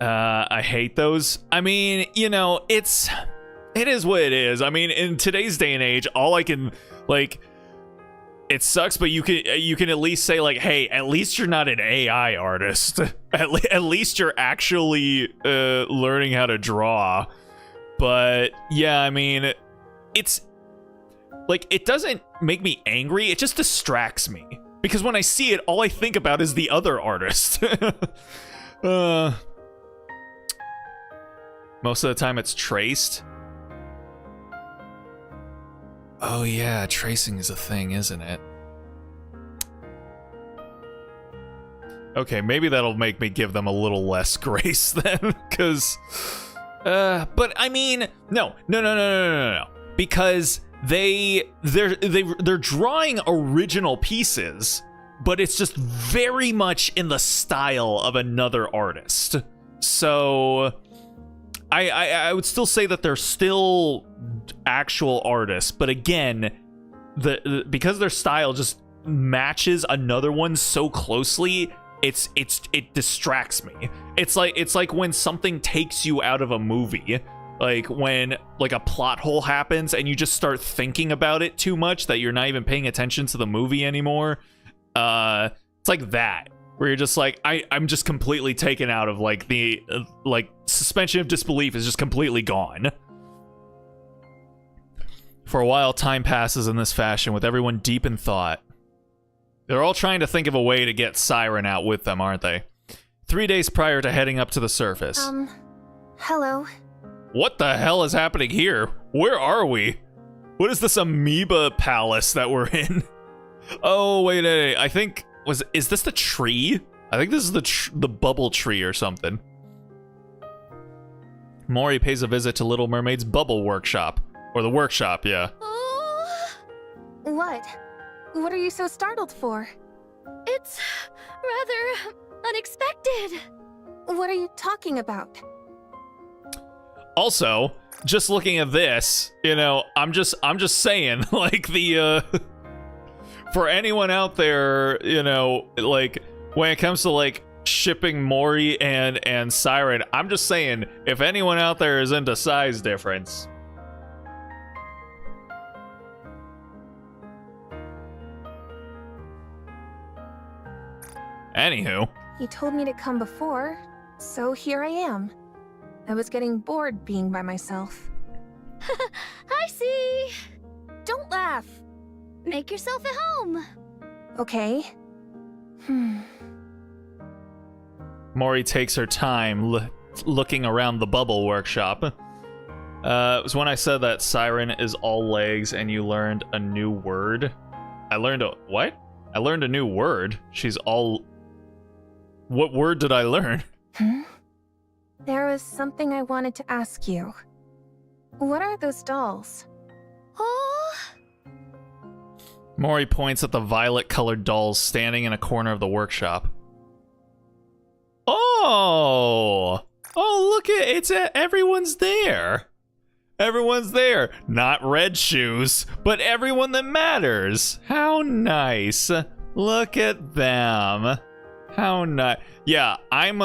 I hate those. I mean, you know, it is what it is. I mean, in today's day and age, all I can, like, it sucks, but you can at least say, like, hey, at least you're not an AI artist. At least you're actually learning how to draw. But yeah, I mean, it's like, it doesn't make me angry. It just distracts me, because when I see it, all I think about is the other artist. Most of the time it's traced. Oh yeah, tracing is a thing, isn't it? Okay, maybe that'll make me give them a little less grace then, because... but I mean, no. Because they're drawing original pieces, but it's just very much in the style of another artist. So... I would still say that they're still actual artists, but again, because their style just matches another one so closely, it distracts me. It's like when something takes you out of a movie, like when like a plot hole happens and you just start thinking about it too much that you're not even paying attention to the movie anymore. It's like that. Where you're just like, I'm just completely taken out of, like, the, like, suspension of disbelief is just completely gone. For a while, time passes in this fashion, with everyone deep in thought. They're all trying to think of a way to get Siren out with them, aren't they? 3 days prior to heading up to the surface. Hello. What the hell is happening here? Where are we? What is this amoeba palace that we're in? Oh, wait, I think... Is this the tree? I think this is the bubble tree or something. Mori pays a visit to Little Mermaid's bubble workshop. Or the workshop, yeah. Oh, What? What are you so startled for? it's rather unexpected. What are you talking about? Also, just looking at this, you know, I'm just saying, like, the for anyone out there, you know, like, when it comes to like shipping Mori and Siren, I'm just saying, if anyone out there is into size difference. Anywho. You told me to come before, so here I am. I was getting bored being by myself. I see. Don't laugh! Make yourself at home. Okay. Mori takes her time looking around the bubble workshop. It was when I said that Siren is all legs and you learned a new word. I learned a... what? I learned a new word. She's all... What word did I learn? There was something I wanted to ask you. What are those dolls? Oh, Mori points at the violet-colored dolls standing in a corner of the workshop. Oh! Oh, look at it's everyone's there. Everyone's there. Not Red Shoes, but everyone that matters. How nice. Look at them. How nice. Yeah, I'm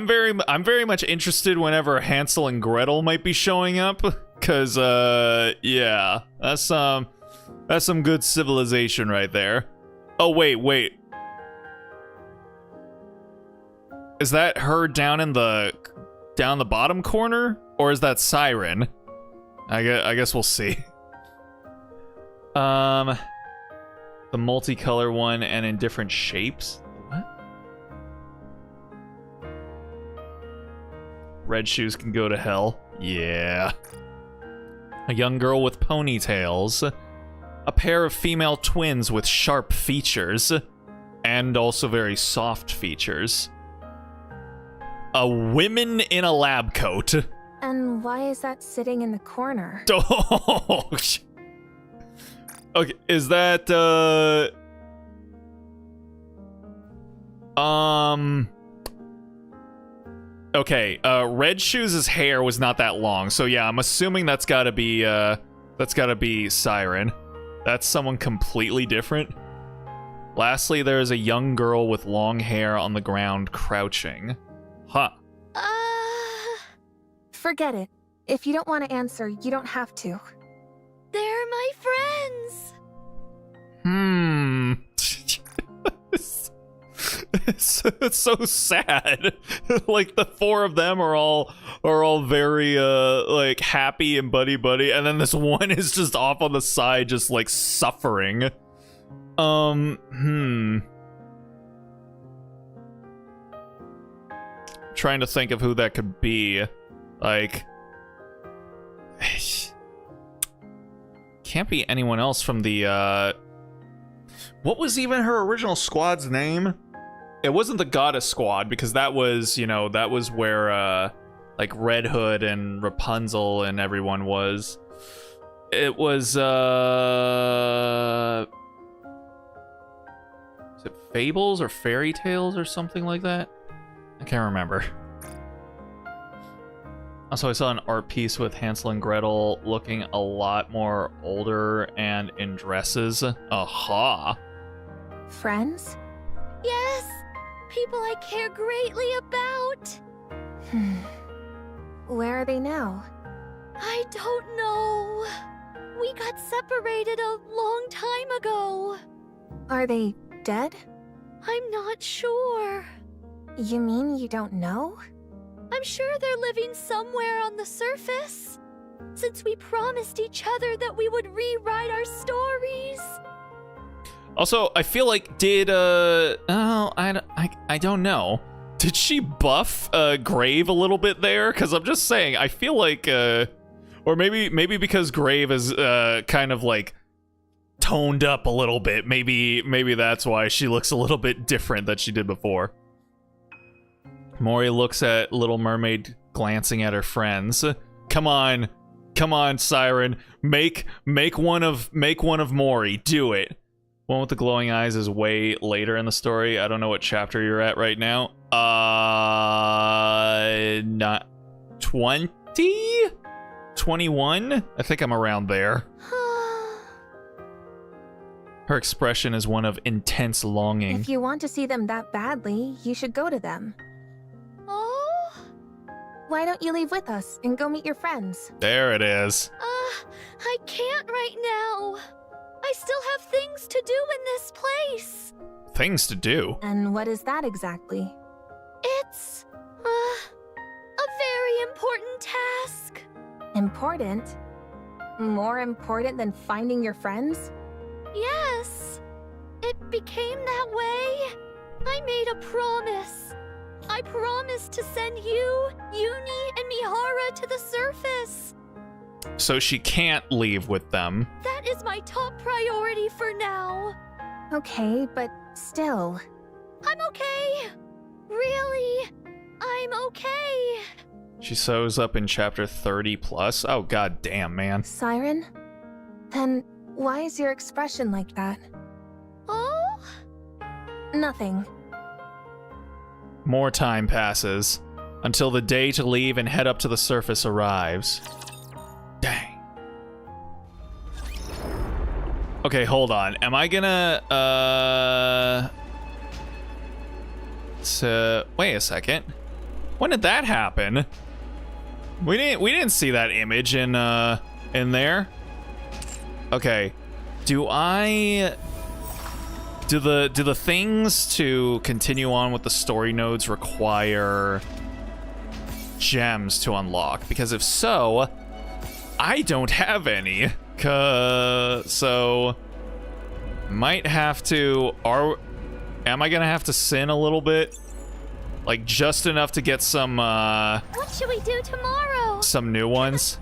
very much interested whenever Hansel and Gretel might be showing up, cause yeah, that's some good civilization right there. Oh wait. Is that her down the bottom corner, or is that Siren? I guess we'll see. The multicolor one and in different shapes. What? Red Shoes can go to hell. Yeah. A young girl with ponytails. A pair of female twins with sharp features. And also very soft features. A women in a lab coat. And why is that sitting in the corner? Oh, okay, is that, okay, Red Shoes' hair was not that long, so yeah, I'm assuming that's gotta be Siren. That's someone completely different. Lastly, there is a young girl with long hair on the ground crouching. Huh. Forget it. If you don't want to answer, you don't have to. they're my friends. It's so sad. Like the four of them are all very like happy and buddy, and then this one is just off on the side, just like suffering. Trying to think of who that could be. Like, can't be anyone else from the what was even her original squad's name? It wasn't the Goddess Squad, because that was, you know, that was where like Red Hood and Rapunzel and everyone was. It was is it Fables or Fairy Tales or something like that? I can't remember. Also, I saw an art piece with Hansel and Gretel looking a lot more older and in dresses. Aha. Friends? Yes, people I care greatly about. Where are they now? I don't know. We got separated a long time ago. Are they dead? I'm not sure. You mean you don't know? I'm sure they're living somewhere on the surface, since we promised each other that we would rewrite our stories. Also, I feel like did I don't know. Did she buff Grave a little bit there? Because I'm just saying, I feel like or maybe because Grave is kind of like toned up a little bit. Maybe that's why she looks a little bit different than she did before. Mori looks at Little Mermaid glancing at her friends. Come on, Siren. Make one of Mori. Do it. One with the glowing eyes is way later in the story. I don't know what chapter you're at right now. Not 20? 21? I think I'm around there. Her expression is one of intense longing. If you want to see them that badly, you should go to them. Oh? Why don't you leave with us and go meet your friends? There it is. I can't right now. I still have things to do in this place. Things to do? And what is that exactly? It's, a very important task. Important? More important than finding your friends? Yes. It became that way. I made a promise. I promised to send you, Uni, and Mihara to the surface. So she can't leave with them. That is my top priority for now. Okay, but still. I'm okay. Really, I'm okay. She shows up in chapter 30 plus. Oh, god damn, man. Siren? Then why is your expression like that? Oh? Nothing. More time passes until the day to leave and head up to the surface arrives. Dang. Okay, hold on. Am I gonna, wait a second. When did that happen? We didn't see that image in there. Okay. Do the things to continue on with the story nodes require gems to unlock? Because if so, I don't have any. So might have to. Am I gonna have to sin a little bit? Like just enough to get some What should we do tomorrow? some new ones.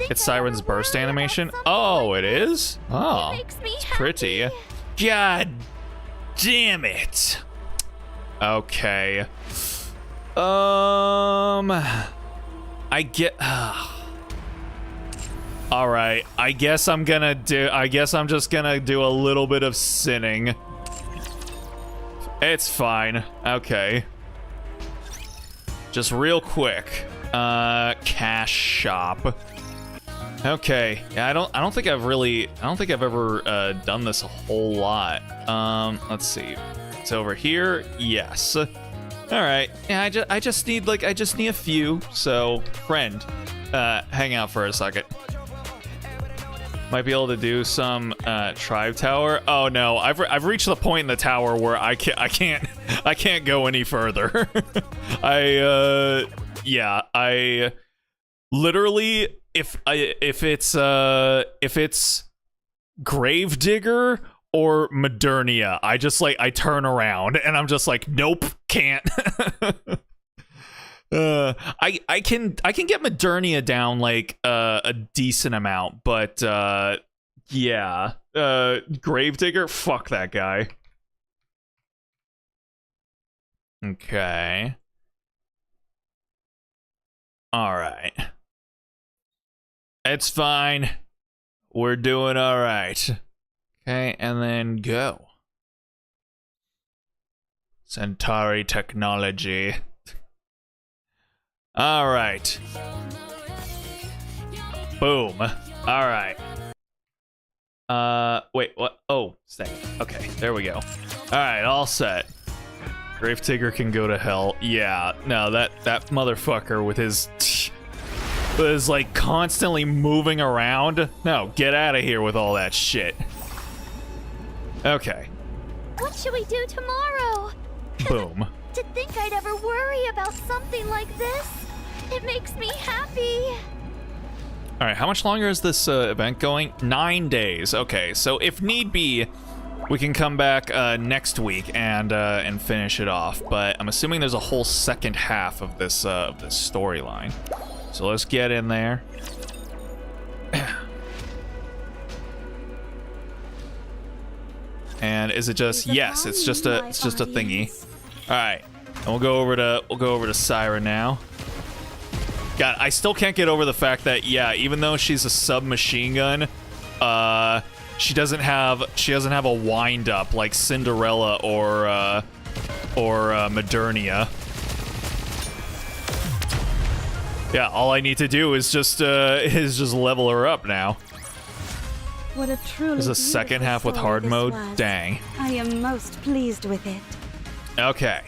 It's Siren's burst animation. Oh, it is? Oh, It makes me it's pretty. happy. God damn it. Okay. I get. All right. I guess I'm just gonna do a little bit of sinning. It's fine. Okay. Just real quick. Cash shop. Okay. Yeah, I don't think I've ever done this a whole lot. Let's see. It's over here. Yes. All right. Yeah, I just need a few. So, friend, hang out for a second. Might be able to do some tribe tower. Oh no, I've reached the point in the tower where I can't go any further. I literally if it's Gravedigger or Modernia, I turn around and I'm just like, nope, can't. I can get Modernia down like a decent amount, but yeah, Gravedigger, fuck that guy. Okay. All right. It's fine. We're doing all right. Okay, and then go. Centauri technology. All right. Boom. All right. Wait, what? Oh, stay. Okay, there we go. All right, all set. Gravedigger can go to hell. Yeah, no, that motherfucker with his like constantly moving around. No, get out of here with all that shit. Okay. What should we do tomorrow? Boom. To think I'd ever worry about something like this, it makes me happy. All right, how much longer is this event going? 9 days. Okay, so if need be, we can come back next week and finish it off. But I'm assuming there's a whole second half of this storyline. So let's get in there. And is it just? Yes, it's just a thingy. All right, and we'll go over to Siren now. God, I still can't get over the fact that, yeah, even though she's a submachine gun, she doesn't have a wind up like Cinderella or Modernia. Yeah, all I need to do is just level her up now. What a truly There's a second half with hard mode. Dang. I am most pleased with it. Okay.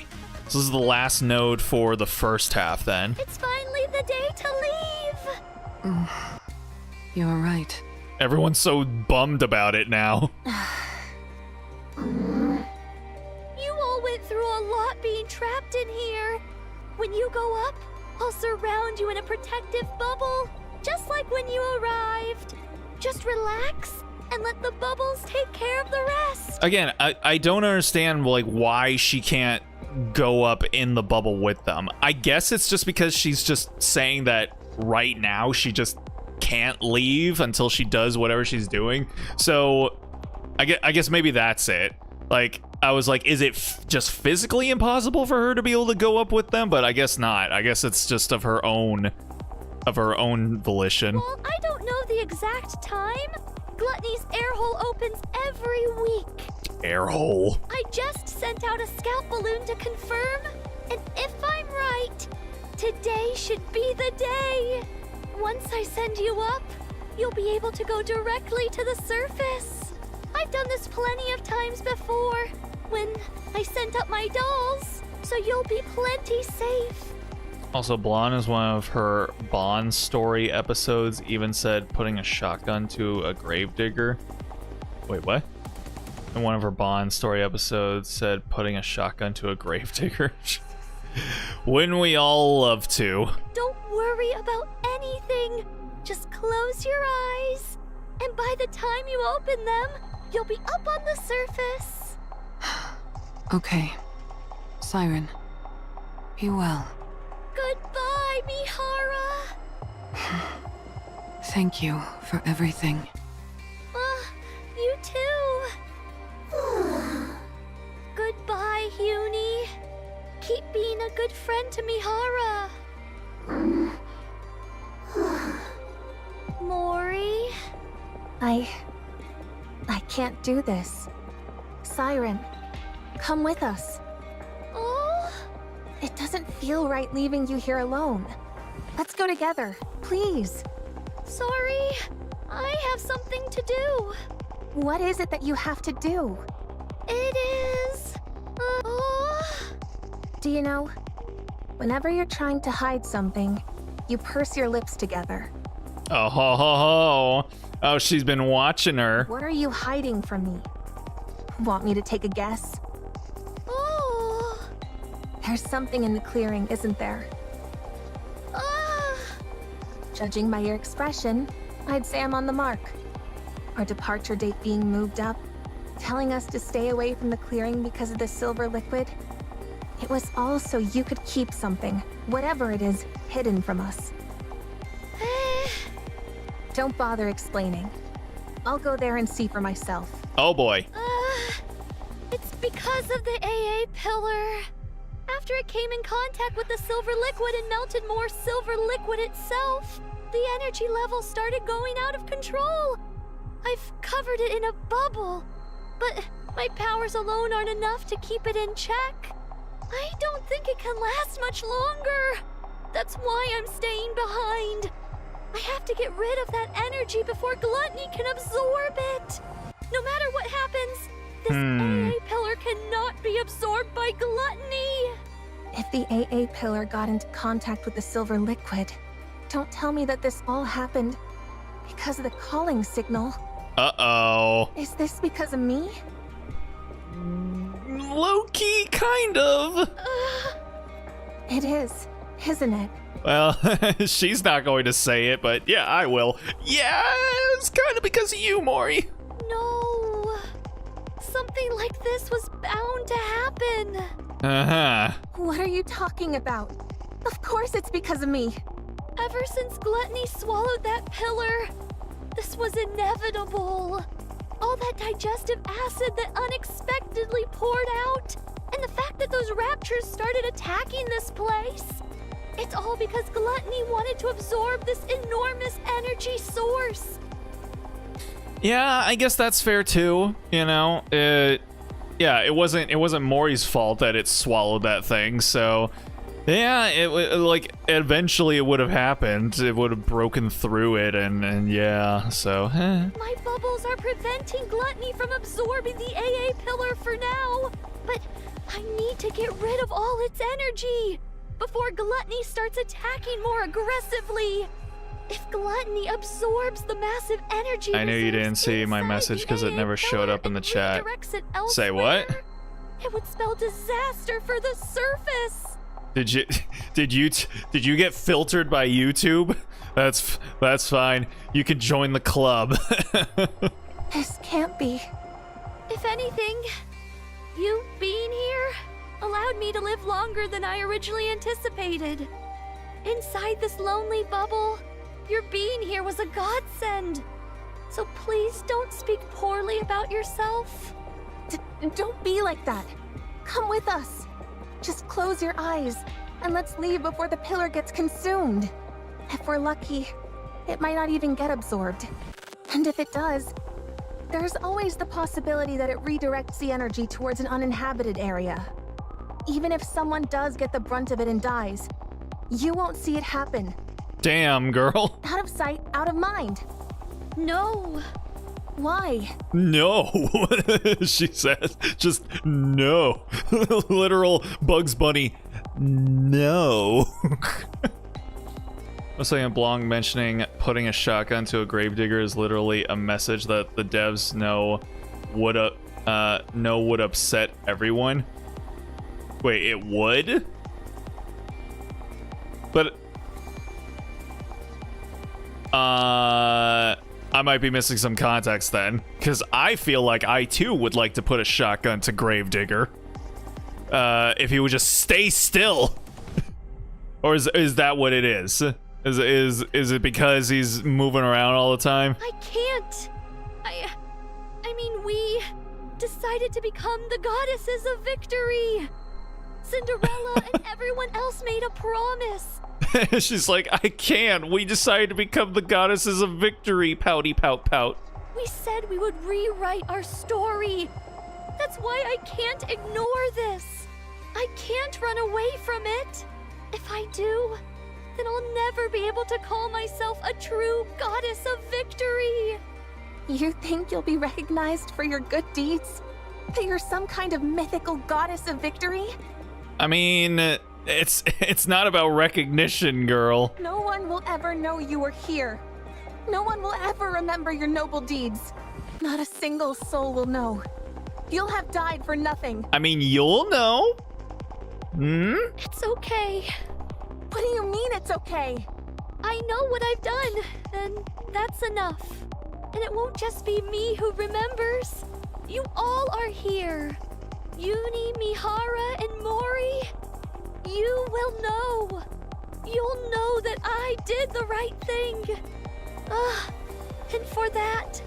So this is the last node for the first half then. It's finally the day to leave. You're right. Everyone's so bummed about it now. You all went through a lot being trapped in here. When you go up, I'll surround you in a protective bubble, just like when you arrived. Just relax and let the bubbles take care of the rest. Again, I don't understand like why she can't go up in the bubble with them. I guess it's just because she's just saying that right now she just can't leave until she does whatever she's doing. So I guess maybe that's it. Like, I was like, is it just physically impossible for her to be able to go up with them? But I guess not. I guess it's just of her own volition. Well, I don't know the exact time. Gluttony's air hole opens every week. Air hole. I just sent out a scout balloon to confirm, and if I'm right, today should be the day. Once I send you up, you'll be able to go directly to the surface. I've done this plenty of times before, when I sent up my dolls, so you'll be plenty safe. Also, Blonde is one of her Bond story episodes even said putting a shotgun to a gravedigger. Wait, what? In one of her Bond story episodes said putting a shotgun to a gravedigger. Wouldn't we all love to? Don't worry about anything. Just close your eyes. And by the time you open them, you'll be up on the surface. Okay. Siren. Be well. Goodbye, Mihara. Thank you for everything. You too. Goodbye, Huni. Keep being a good friend to Mihara. Mori? I can't do this. Siren, come with us. Oh? It doesn't feel right leaving you here alone. Let's go together, please. Sorry, I have something to do. What is it that you have to do? It is... Do you know, whenever you're trying to hide something, you purse your lips together. Oh, ho, ho, ho. Oh, she's been watching her. What are you hiding from me? Want me to take a guess? Oh. There's something in the clearing, isn't there? Judging by your expression, I'd say I'm on the mark. Our departure date being moved up, telling us to stay away from the clearing because of the silver liquid. It was all so you could keep something, whatever it is, hidden from us. Don't bother explaining. I'll go there and see for myself. Oh boy. It's because of the AA pillar. After it came in contact with the silver liquid and melted more silver liquid itself, the energy level started going out of control. I've covered it in a bubble, but my powers alone aren't enough to keep it in check. I don't think it can last much longer. That's why I'm staying behind. I have to get rid of that energy before Gluttony can absorb it. No matter what happens, this AA pillar cannot be absorbed by Gluttony. If the AA pillar got into contact with the silver liquid, don't tell me that this all happened because of the calling signal. Uh-oh. Is this because of me? Low-key, kind of. It is, isn't it? Well, she's not going to say it, but yeah, I will. Yeah, it's kind of because of you, Mori. No. Something like this was bound to happen. Uh-huh. What are you talking about? Of course it's because of me. Ever since Gluttony swallowed that pillar, this was inevitable. All that digestive acid that unexpectedly poured out, and the fact that those raptures started attacking this place. It's all because Gluttony wanted to absorb this enormous energy source. Yeah, I guess that's fair too. You know, yeah, it wasn't Mori's fault that it swallowed that thing. So, yeah, like eventually it would have happened. It would have broken through it, and yeah. So, My bubbles are preventing Gluttony from absorbing the AA pillar for now, but I need to get rid of all its energy before Gluttony starts attacking more aggressively. If Gluttony absorbs the massive energy, I knew you didn't see my inside message the because it AA never showed pillar up in the and chat. redirects it Say elsewhere, what? It would spell disaster for the surface. Did you get filtered by YouTube? That's fine. You can join the club. This can't be. If anything, you being here allowed me to live longer than I originally anticipated. Inside this lonely bubble, your being here was a godsend. So please don't speak poorly about yourself. Don't be like that. Come with us. Just close your eyes and let's leave before the pillar gets consumed. If we're lucky, it might not even get absorbed. And if it does, there's always the possibility that it redirects the energy towards an uninhabited area. Even if someone does get the brunt of it and dies, you won't see it happen. Damn, girl. Out of sight, out of mind. No. Why? No, she says. Just no. Literal Bugs Bunny. No. I was saying Blong mentioning putting a shotgun to a gravedigger is literally a message that the devs know would upset everyone. Wait, it would? But I might be missing some context then, because I feel like I too would like to put a shotgun to Gravedigger. If he would just stay still. Or is that what it is? Is it because he's moving around all the time? I can't. I mean, we decided to become the goddesses of victory. Cinderella and everyone else made a promise. She's like, I can't. We decided to become the goddesses of victory. Pouty pout pout. We said we would rewrite our story. That's why I can't ignore this. I can't run away from it. If I do, then I'll never be able to call myself a true goddess of victory. You think you'll be recognized for your good deeds? That you're some kind of mythical goddess of victory? I mean, it's not about recognition, girl. No one will ever know you were here. No one will ever remember your noble deeds. Not a single soul will know. You'll have died for nothing. I mean, you'll know. Hmm? It's okay. What do you mean it's okay? I know what I've done, and that's enough. And it won't just be me who remembers. You all are here. Uni, Mihara, and Mori. You will know. You'll know that I did the right thing. And for that,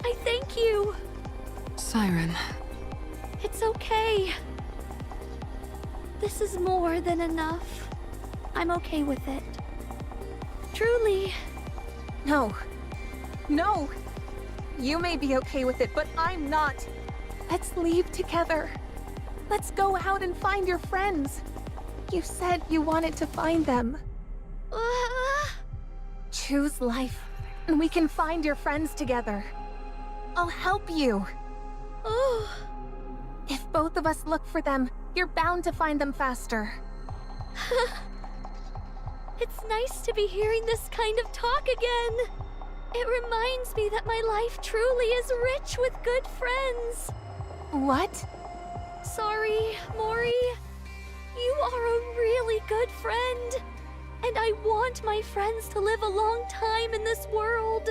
I thank you. Siren. It's okay. This is more than enough. I'm okay with it. Truly. No. No. You may be okay with it, but I'm not. Let's leave together. Let's go out and find your friends. You said you wanted to find them. Choose life, and we can find your friends together. I'll help you. Oh. If both of us look for them, you're bound to find them faster. It's nice to be hearing this kind of talk again. It reminds me that my life truly is rich with good friends. What? Sorry, Mori. You are a really good friend. And I want my friends to live a long time in this world.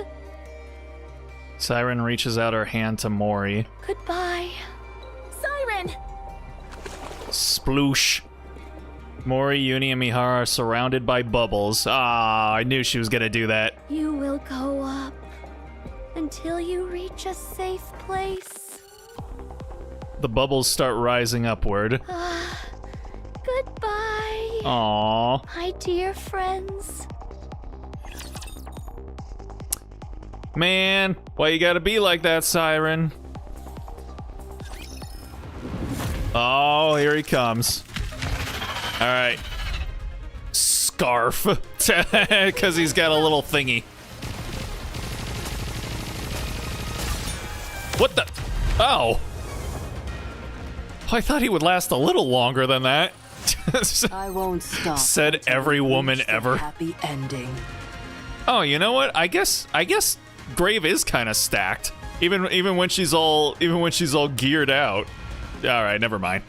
Siren reaches out her hand to Mori. Goodbye. Siren! Sploosh. Mori, Uni, and Mihara are surrounded by bubbles. Ah, I knew she was gonna do that. You will go up until you reach a safe place. The bubbles start rising upward. Goodbye. Aww. My dear friends. Man, why you gotta be like that, Siren? Oh, here he comes. All right. Scarf. Because he's got a little thingy. What the? Oh. I thought he would last a little longer than that. I won't stop. Said every woman ever. Happy ending. Oh, you know what? I guess Grave is kind of stacked. Even when she's all geared out. All right, never mind.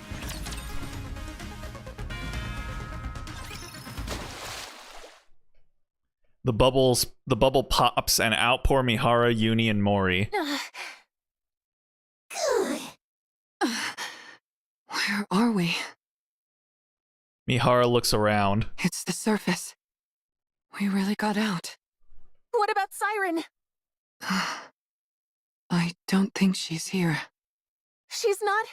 The bubble pops and out pour Mihara, Uni, and Mori. Where are we? Mihara looks around. It's the surface. We really got out. What about Siren? I don't think she's here. She's not?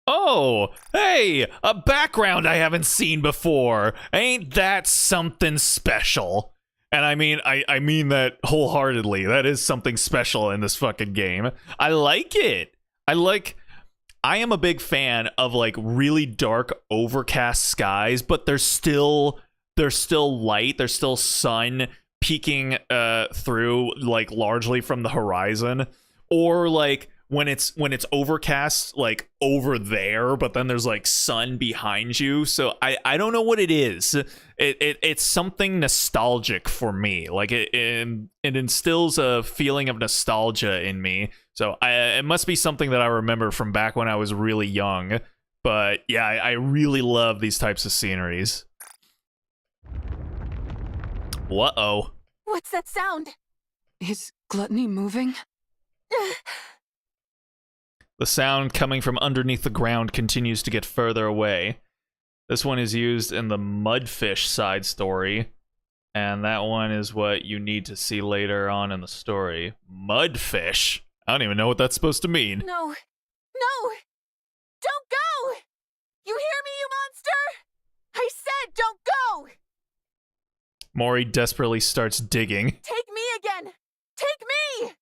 Oh, hey, a background I haven't seen before. Ain't that something special? And I mean that wholeheartedly. That is something special in this fucking game. I like it. I am a big fan of like really dark, overcast skies, but there's still light. There's still sun peeking through, like largely from the horizon, or like when it's overcast like over there, but then there's like sun behind you. So I don't know what it is. It's something nostalgic for me. Like it instills a feeling of nostalgia in me. So it must be something that I remember from back when I was really young. But yeah, I really love these types of sceneries. Uh-oh. What's that sound? Is Gluttony moving? The sound coming from underneath the ground continues to get further away. This one is used in the Mudfish side story, and that one is what you need to see later on in the story. Mudfish? I don't even know what that's supposed to mean. No. No! Don't go! You hear me, you monster? I said don't go! Mori desperately starts digging. Take me again! Take me!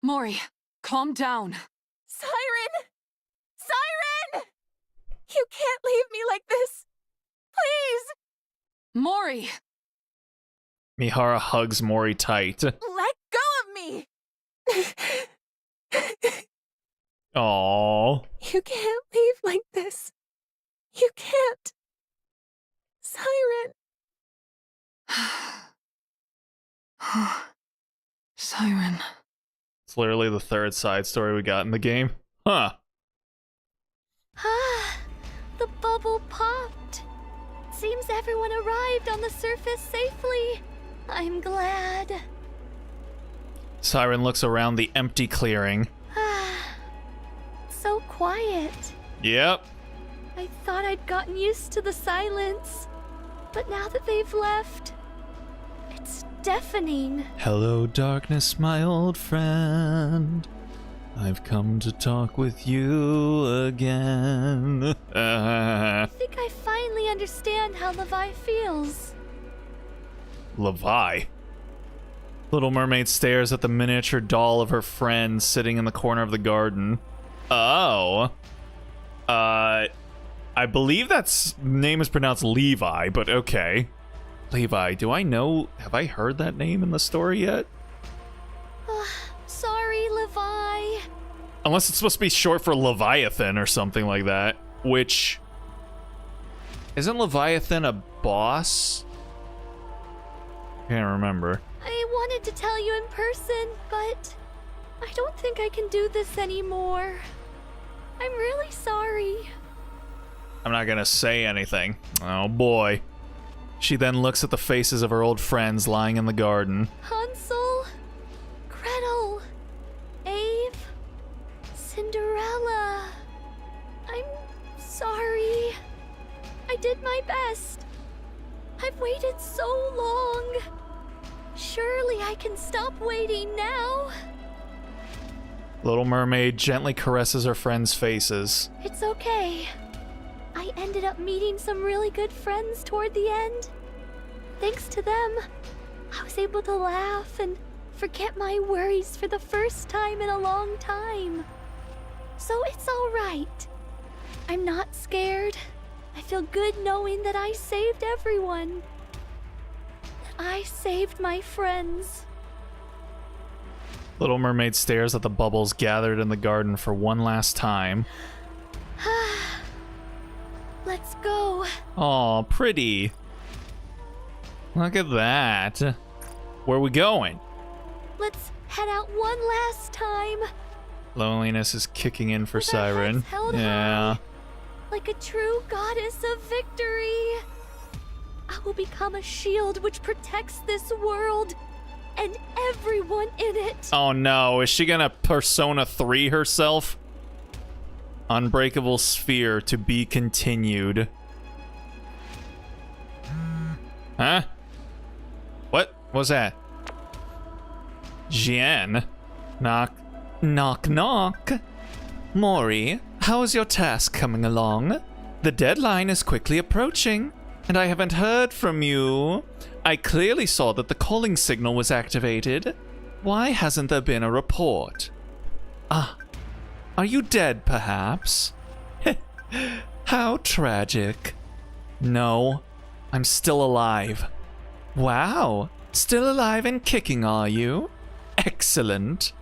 Mori, calm down. Siren! Siren! You can't leave me like this! Please! Mori! Mihara hugs Mori tight. Let go of me! Aww. You can't leave like this. You can't. Siren. Siren. It's literally the third side story we got in the game. Huh. Ah, the bubble popped. Seems everyone arrived on the surface safely. I'm glad. Siren looks around the empty clearing. Ah, so quiet. Yep. I thought I'd gotten used to the silence, but now that they've left, it's deafening. Hello, darkness, my old friend. I've come to talk with you again. I think I finally understand how Levi feels. Levi? Little Mermaid stares at the miniature doll of her friend sitting in the corner of the garden. Oh. I believe that's name is pronounced Levi, but okay. Levi, do I know? Have I heard that name in the story yet? Sorry, Levi. Unless it's supposed to be short for Leviathan or something like that. Which... Isn't Leviathan a boss? Can't remember. I wanted to tell you in person, but I don't think I can do this anymore. I'm really sorry. I'm not gonna say anything. Oh boy. She then looks at the faces of her old friends lying in the garden. Hansel, Gretel, Ave, Cinderella. I'm sorry. I did my best. I've waited so long. Surely I can stop waiting now. Little Mermaid gently caresses her friends' faces. It's okay. I ended up meeting some really good friends toward the end. Thanks to them, I was able to laugh and forget my worries for the first time in a long time. So it's all right. I'm not scared. I feel good knowing that I saved everyone. That I saved my friends. Little Mermaid stares at the bubbles gathered in the garden for one last time. Let's go. Aw, pretty. Look at that. Where are we going? Let's head out one last time. Loneliness is kicking in for With our Siren. heads held Yeah. high, like a true goddess of victory. I will become a shield which protects this world and everyone in it. Oh no, is she gonna Persona 3 herself? Unbreakable sphere to be continued. Huh? What was that? Jian? Knock, knock, knock. Mori, how is your task coming along? The deadline is quickly approaching, and I haven't heard from you. I clearly saw that the calling signal was activated. Why hasn't there been a report? Ah, are you dead, perhaps? How tragic. No, I'm still alive. Wow, still alive and kicking, are you? Excellent.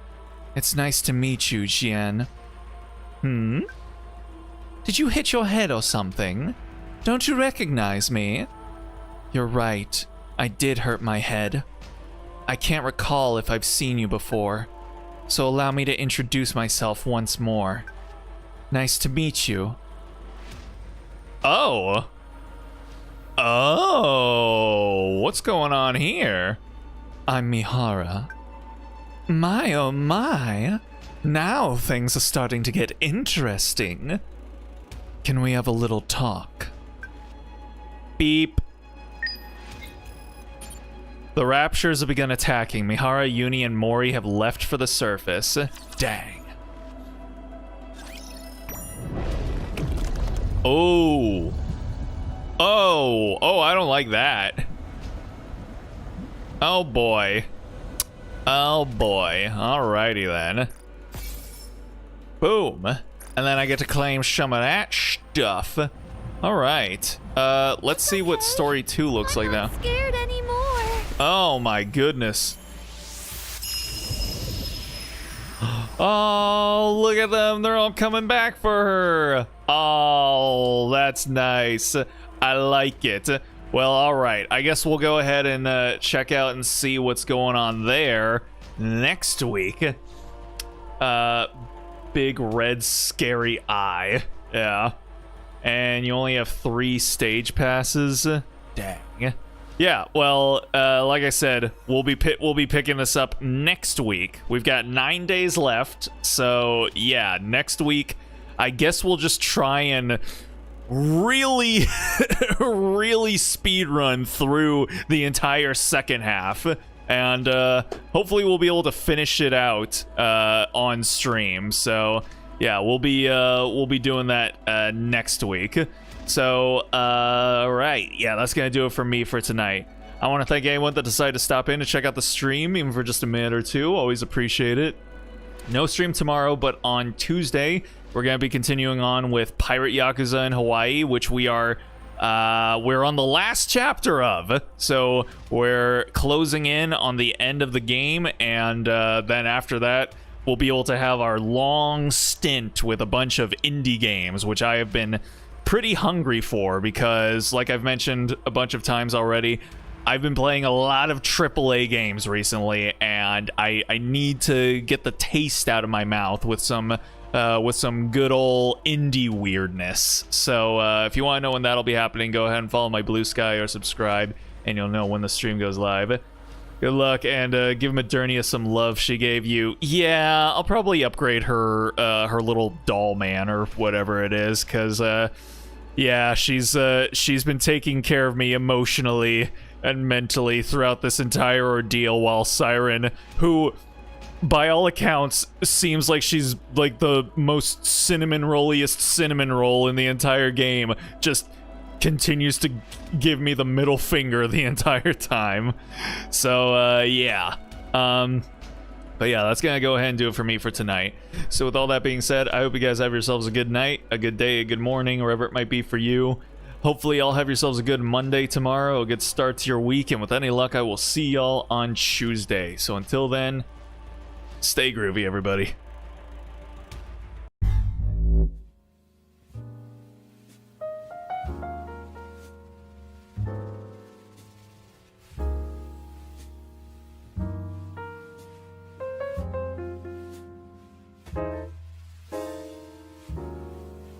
It's nice to meet you, Jian. Did you hit your head or something? Don't you recognize me? You're right, I did hurt my head. I can't recall if I've seen you before, so allow me to introduce myself once more. Nice to meet you. Oh. Oh, what's going on here? I'm Mihara. My oh my. Now things are starting to get interesting. Can we have a little talk? Beep. The Raptures have begun attacking. Mihara, Uni, and Mori have left for the surface. Dang. Oh. Oh. Oh, I don't like that. Oh, boy. Oh, boy. Alrighty, then. Boom. And then I get to claim some of that stuff. Alright. Let's see what Story 2 looks like now. I'm not scared anymore. Oh my goodness. Oh, look at them. They're all coming back for her. Oh, that's nice. I like it. Well, alright. I guess we'll go ahead and check out and see what's going on there next week. Big red scary eye. Yeah. And you only have 3 stage passes. Dang. Yeah, well, like I said, we'll be picking this up next week. We've got 9 days left, so yeah, next week, I guess we'll just try and really, really speed run through the entire second half, and hopefully we'll be able to finish it out on stream. So yeah, we'll be doing that next week. So, right. Yeah, that's going to do it for me for tonight. I want to thank anyone that decided to stop in to check out the stream, even for just a minute or two. Always appreciate it. No stream tomorrow, but on Tuesday, we're going to be continuing on with Pirate Yakuza in Hawaii, which we're on the last chapter of. So, we're closing in on the end of the game, and then after that, we'll be able to have our long stint with a bunch of indie games, which I have been pretty hungry for, because like I've mentioned a bunch of times already, I've been playing a lot of AAA games recently, and I need to get the taste out of my mouth with some good old indie weirdness. So if you want to know when that'll be happening, go ahead and follow my Blue Sky or subscribe, and you'll know when the stream goes live. Good luck, and give Modernia some love she gave you. Yeah, I'll probably upgrade her her little doll man or whatever it is, because yeah, she's been taking care of me emotionally and mentally throughout this entire ordeal, while Siren, who by all accounts, seems like she's like the most cinnamon rolliest cinnamon roll in the entire game. Just continues to give me the middle finger the entire time. So, yeah. But yeah, that's gonna go ahead and do it for me for tonight. So with all that being said, I hope you guys have yourselves a good night, a good day, a good morning, wherever it might be for you. Hopefully y'all have yourselves a good Monday tomorrow, a good start to your week, and with any luck, I will see y'all on Tuesday. So until then, stay groovy, everybody.